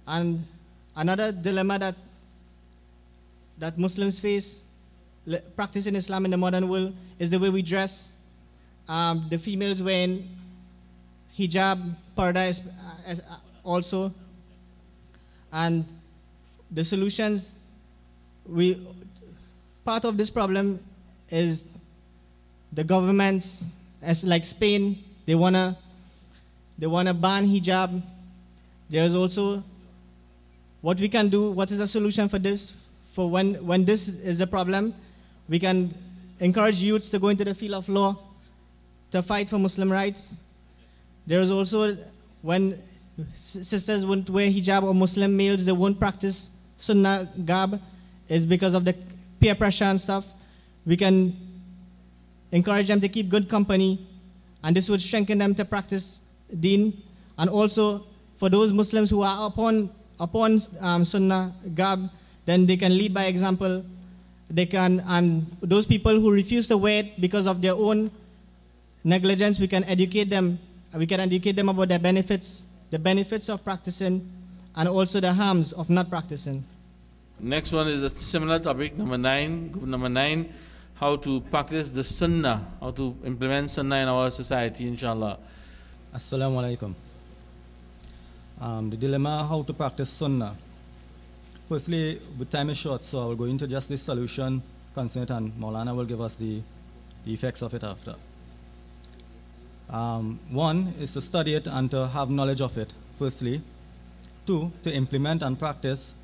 And another dilemma that Muslims face practicing Islam in the modern world is the way we dress. The females wearing hijab, parda also. And the solutions, part of this problem is the governments, as like Spain, they wanna ban hijab. There is also what we can do. What is the solution for this? For when this is a problem, we can encourage youths to go into the field of law to fight for Muslim rights. There is also when sisters won't wear hijab or Muslim males, they won't practice sunnah garb, is because of the peer pressure and stuff. We can encourage them to keep good company, and this would strengthen them to practice deen. And also for those Muslims who are upon sunnah garb, then they can lead by example they can, and those people who refuse to wear it because of their own negligence, we can educate them. We can educate them about the benefits of practicing, and also the harms of not practicing. Next one is a similar topic, number 9. Group number 9, how to practice the sunnah, how to implement sunnah in our society, inshallah. Assalamu alaikum. The dilemma, how to practice sunnah. Firstly, the time is short, so I will go into just the solution concerning it, and Maulana will give us the effects of it after. One is to study it and to have knowledge of it, firstly. 2, to implement and practice,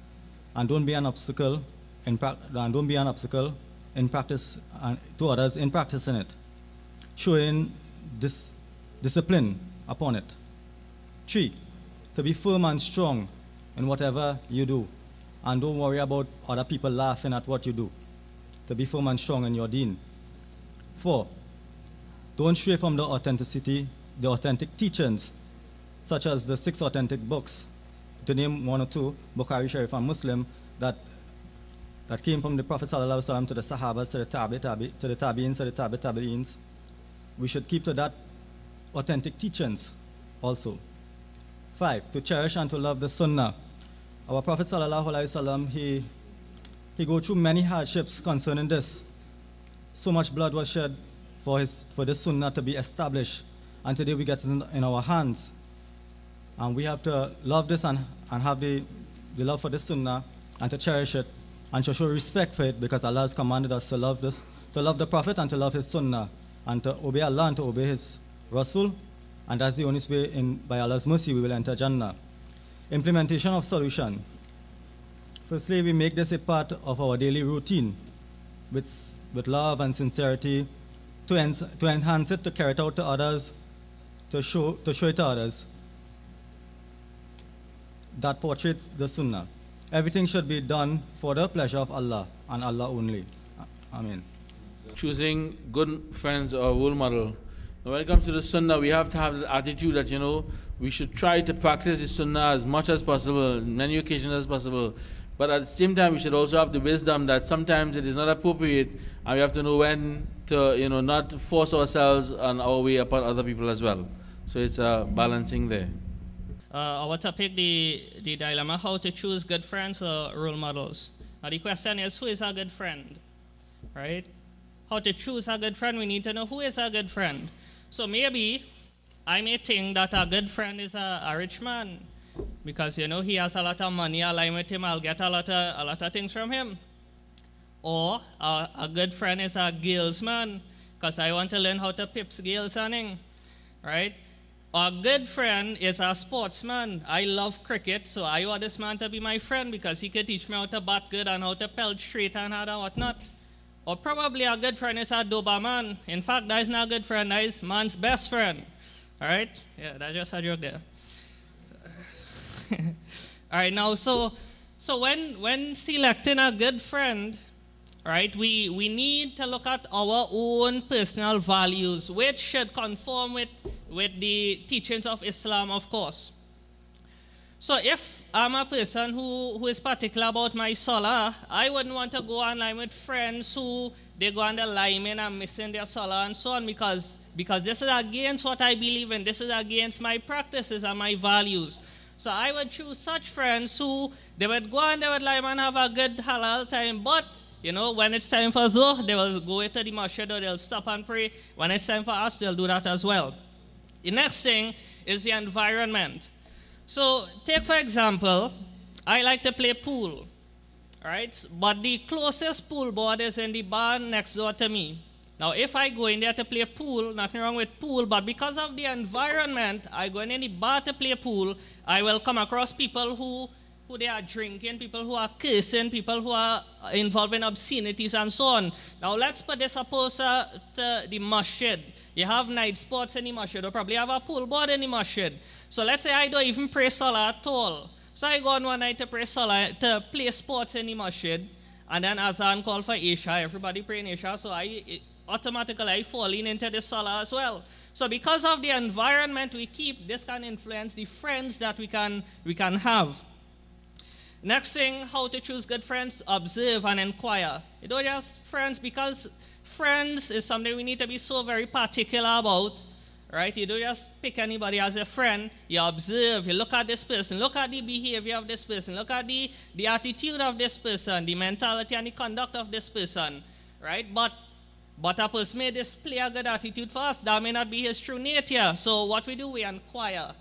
and don't be an obstacle in practice to others in practicing it, showing discipline upon it. 3, to be firm and strong in whatever you do, and don't worry about other people laughing at what you do. To be firm and strong in your deen. 4, don't stray from the authentic teachings, such as the 6 authentic books, to name 1 or 2, Bukhari, Sharif, and Muslim, that came from the Prophet ﷺ to the Sahabas, to the Tabi'ins, to the Tabi'ins. We should keep to that authentic teachings also. 5, to cherish and to love the Sunnah. Our Prophet ﷺ, he go through many hardships concerning this. So much blood was shed for this Sunnah to be established, and today we get it in our hands. And we have to love this and have the love for this Sunnah, and to cherish it, and to show respect for it, because Allah has commanded us to love this, to love the Prophet and to love his Sunnah, and to obey Allah and to obey his Rasul, and that's the only way by Allah's mercy we will enter Jannah. Implementation of solution. Firstly, we make this a part of our daily routine with love and sincerity, to enhance it, to carry it out to others, to show it to others. That portrays the Sunnah. Everything should be done for the pleasure of Allah and Allah only. Amen. Choosing good friends or role model. Now, when it comes to the Sunnah, we have to have the attitude that, we should try to practice the Sunnah as much as possible, many occasions as possible. But at the same time, we should also have the wisdom that sometimes it is not appropriate, and we have to know when to, not force ourselves on our way upon other people as well. So it's a balancing there. Our topic, the dilemma, how to choose good friends or role models. Now the question is, who is a good friend? Right? How to choose a good friend, we need to know who is a good friend. So maybe I may think that a good friend is a rich man, because he has a lot of money, I'll line with him, I'll get a lot of things from him. Or a good friend is a girls man, because I want to learn how to pips girls running. Right? A good friend is a sportsman. I love cricket, so I want this man to be my friend because he can teach me how to bat good and how to pelt straight and whatnot. Or probably a good friend is a Doberman. In fact, that is not a good friend, that is man's best friend. All right? Yeah, that's just a joke there. All right, now, so when selecting a good friend, right, we need to look at our own personal values, which should conform with the teachings of Islam, of course. So if I'm a person who is particular about my salah, I wouldn't want to go online with friends who they go on the line and missing their salah and so on, because this is against what I believe in. This is against my practices and my values. So I would choose such friends who they would go and they would lie and have a good halal time, but when it's time for Zuhr, they will go to the masjid or they'll stop and pray. When it's time for us, they'll do that as well. The next thing is the environment. So take, for example, I like to play pool, right? But the closest pool board is in the bar next door to me. Now, if I go in there to play pool, nothing wrong with pool, but because of the environment, I go in the bar to play pool, I will come across people who they are drinking, people who are cursing, people who are involved in obscenities and so on. Now let's put this opposed to the masjid. You have night sports in the masjid, or probably have a pool board in the masjid. So let's say I don't even pray salah at all. So I go on one night to pray salah, to play sports in the masjid, and then Azan call for Isha, everybody praying Isha, so automatically I fall into the salah as well. So because of the environment we keep, this can influence the friends that we can have. Next thing, how to choose good friends, observe and inquire. You don't just friends, because friends is something we need to be so very particular about, right? You don't just pick anybody as a friend. You observe, you look at this person, look at the behavior of this person, look at the attitude of this person, the mentality and the conduct of this person, right? But a person may display a good attitude for us. That may not be his true nature. So what we do, we inquire.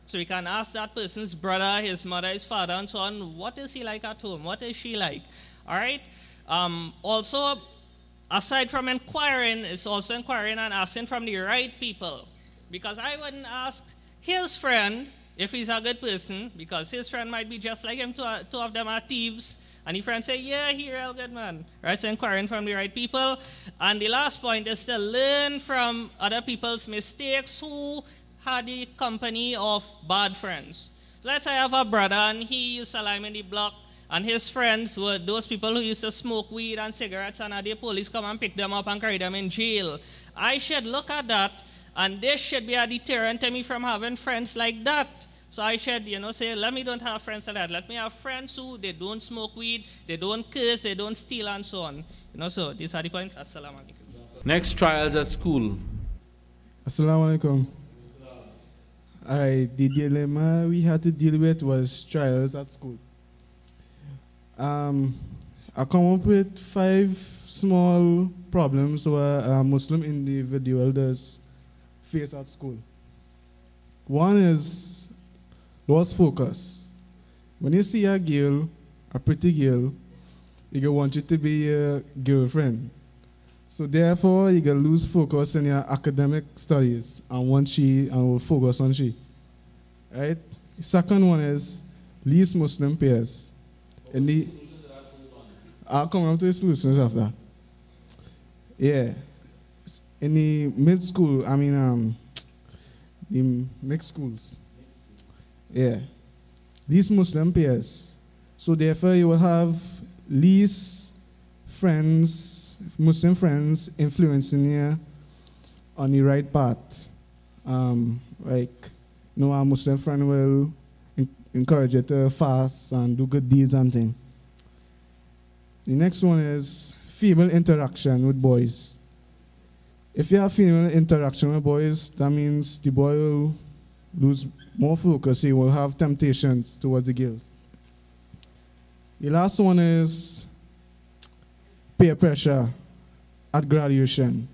So we can ask that person's brother, his mother, his father, and so on, what is he like at home? What is she like? All right? Also, aside from inquiring, it's also inquiring and asking from the right people. Because I wouldn't ask his friend if he's a good person, because his friend might be just like him, two of them are thieves, and your friend say, yeah, he real good man. Right? So inquiring from the right people. And the last point is to learn from other people's mistakes who had the company of bad friends. So let's say I have a brother and he used to lie in the block, and his friends were those people who used to smoke weed and cigarettes, and the police come and pick them up and carry them in jail. I should look at that, and this should be a deterrent to me from having friends like that. So I should, say, let me don't have friends like that. Let me have friends who they don't smoke weed, they don't curse, they don't steal, and so on. So these are the points. Assalamu alaikum. Next, trials at school. Assalamu alaikum. All right, the dilemma we had to deal with was trials at school. I come up with 5 small problems where a Muslim individual does face at school. One is lost focus. When you see a girl, a pretty girl, you want it to be your girlfriend. So therefore, you can lose focus in your academic studies and will focus on she. Right? The second one is least Muslim peers. I'll come up to the solutions after. Yeah. In the the mixed schools. Yeah. Least Muslim peers. So therefore, you will have least friends, Muslim friends influencing you on the right path. A Muslim friend will encourage you to fast and do good deeds and things. The next one is female interaction with boys. If you have female interaction with boys, that means the boy will lose more focus. He will have temptations towards the girls. The last one is peer pressure at graduation.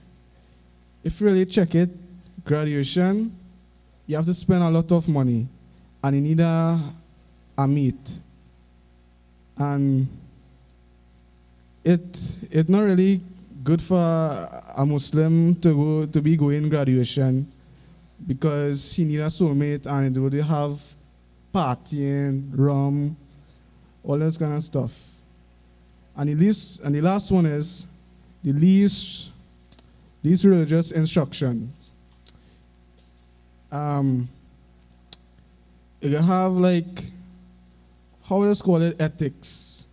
If you really check it, graduation, you have to spend a lot of money, and you need a meet. And it's not really good for a Muslim to be going graduation, because he need a soulmate, and it would have partying, rum, all that kind of stuff. And the last one is the least religious instructions. You have how let's call it, ethics.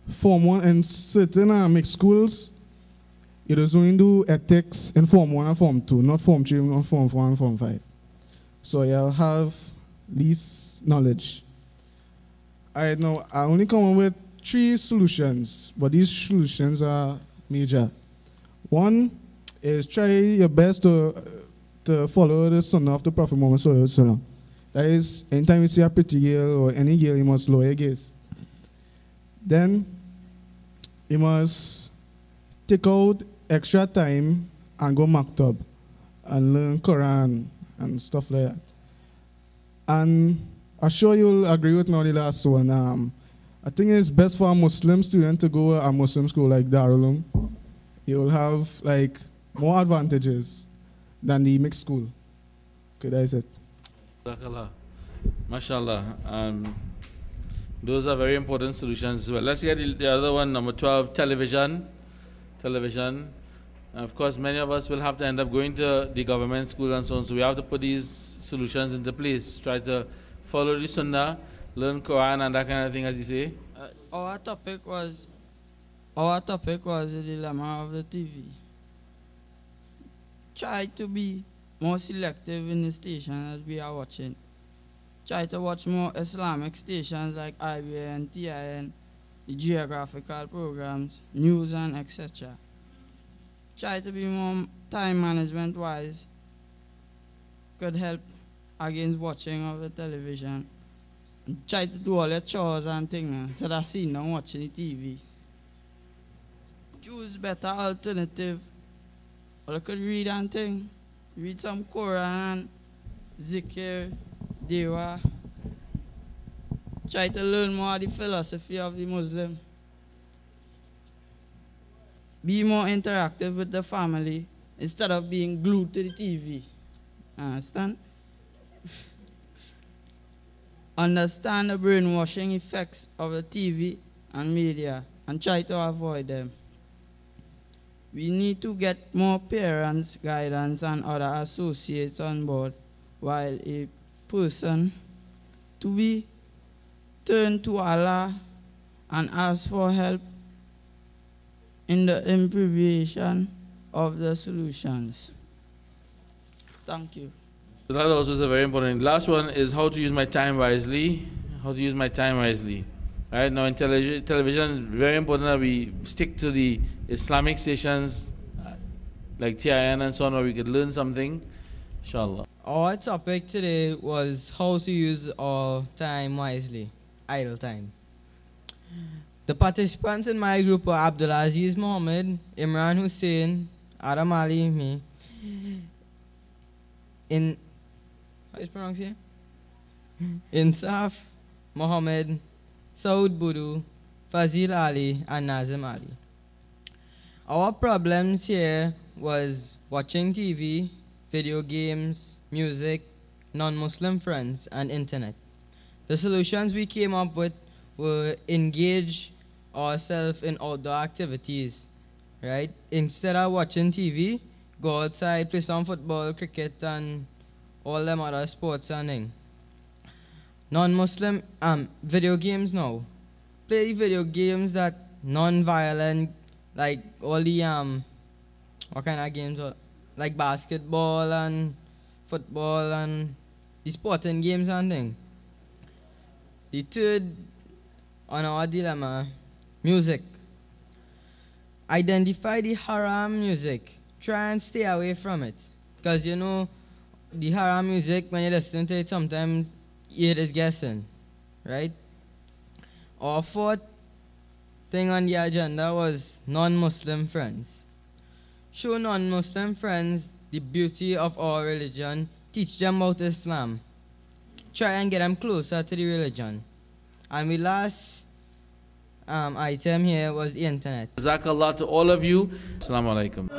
Form 1 in certain mixed schools, you just only do ethics in Form 1 and Form 2, not Form 3, not Form 4 and Form 5. So you'll have least knowledge. I only come up with 3 solutions, but these solutions are major. One is try your best to follow the sunnah of the Prophet Muhammad sallallahu alaihi wasallam. That is, anytime you see a pretty girl or any girl, you must lower your gaze. Then you must take out extra time and go maktab and learn Quran and stuff like that. And I'm sure you'll agree with me on the last one. I think it's best for a Muslim student to go to a Muslim school like Darul. You will have more advantages than the mixed school. Okay, that is it. MashaAllah. Those are very important solutions as well. Let's get the other one, number 12, television. Of course, many of us will have to end up going to the government school and so on, so we have to put these solutions into place. Try to follow the sunnah, learn Quran and that kind of thing, as you say. Our topic was the dilemma of the TV. Try to be more selective in the station as we are watching. Try to watch more Islamic stations like IBN, TIN, the geographical programs, news and etc. Try to be more time management wise. Could help against watching of the television. And try to do all your chores and things instead of sitting and watching the TV. Choose better alternative. Or you could read and thing. Read some Quran and Zikr, Dewa. Try to learn more of the philosophy of the Muslim. Be more interactive with the family instead of being glued to the TV. Understand? Understand the brainwashing effects of the TV and media and try to avoid them. We need to get more parents, guidance, and other associates on board, while a person to be turned to Allah and ask for help in the improvisation of the solutions. Thank you. So that also is a very important. Last one is how to use my time wisely. How to use my time wisely. Right now in television, it's very important that we stick to the Islamic stations like TIN and so on, where we could learn something. Inshallah. Our topic today was how to use our time wisely, idle time. The participants in my group were Abdulaziz Mohammed, Imran Hussein, Adam Ali, me. How is it pronounced here? Insaf Mohammed, Saud Budu, Fazil Ali, and Nazim Ali. Our problems here was watching TV, video games, music, non-Muslim friends, and internet. The solutions we came up with were engage ourselves in outdoor activities, right? Instead of watching TV, go outside, play some football, cricket, and all them other sports and things. Non-Muslim video games now. Play the video games that non-violent, like all the what kind of games? Like basketball and football and the sporting games and things. The third on our dilemma, music. Identify the haram music. Try and stay away from it. Because you know, the haram music, when you listen to it, sometimes it is guessing, right? Our fourth thing on the agenda was non-Muslim friends. Show non-Muslim friends the beauty of our religion. Teach them about Islam. Try and get them closer to the religion. And the last item here was the internet. Jazakallah to all of you. Assalamu alaikum.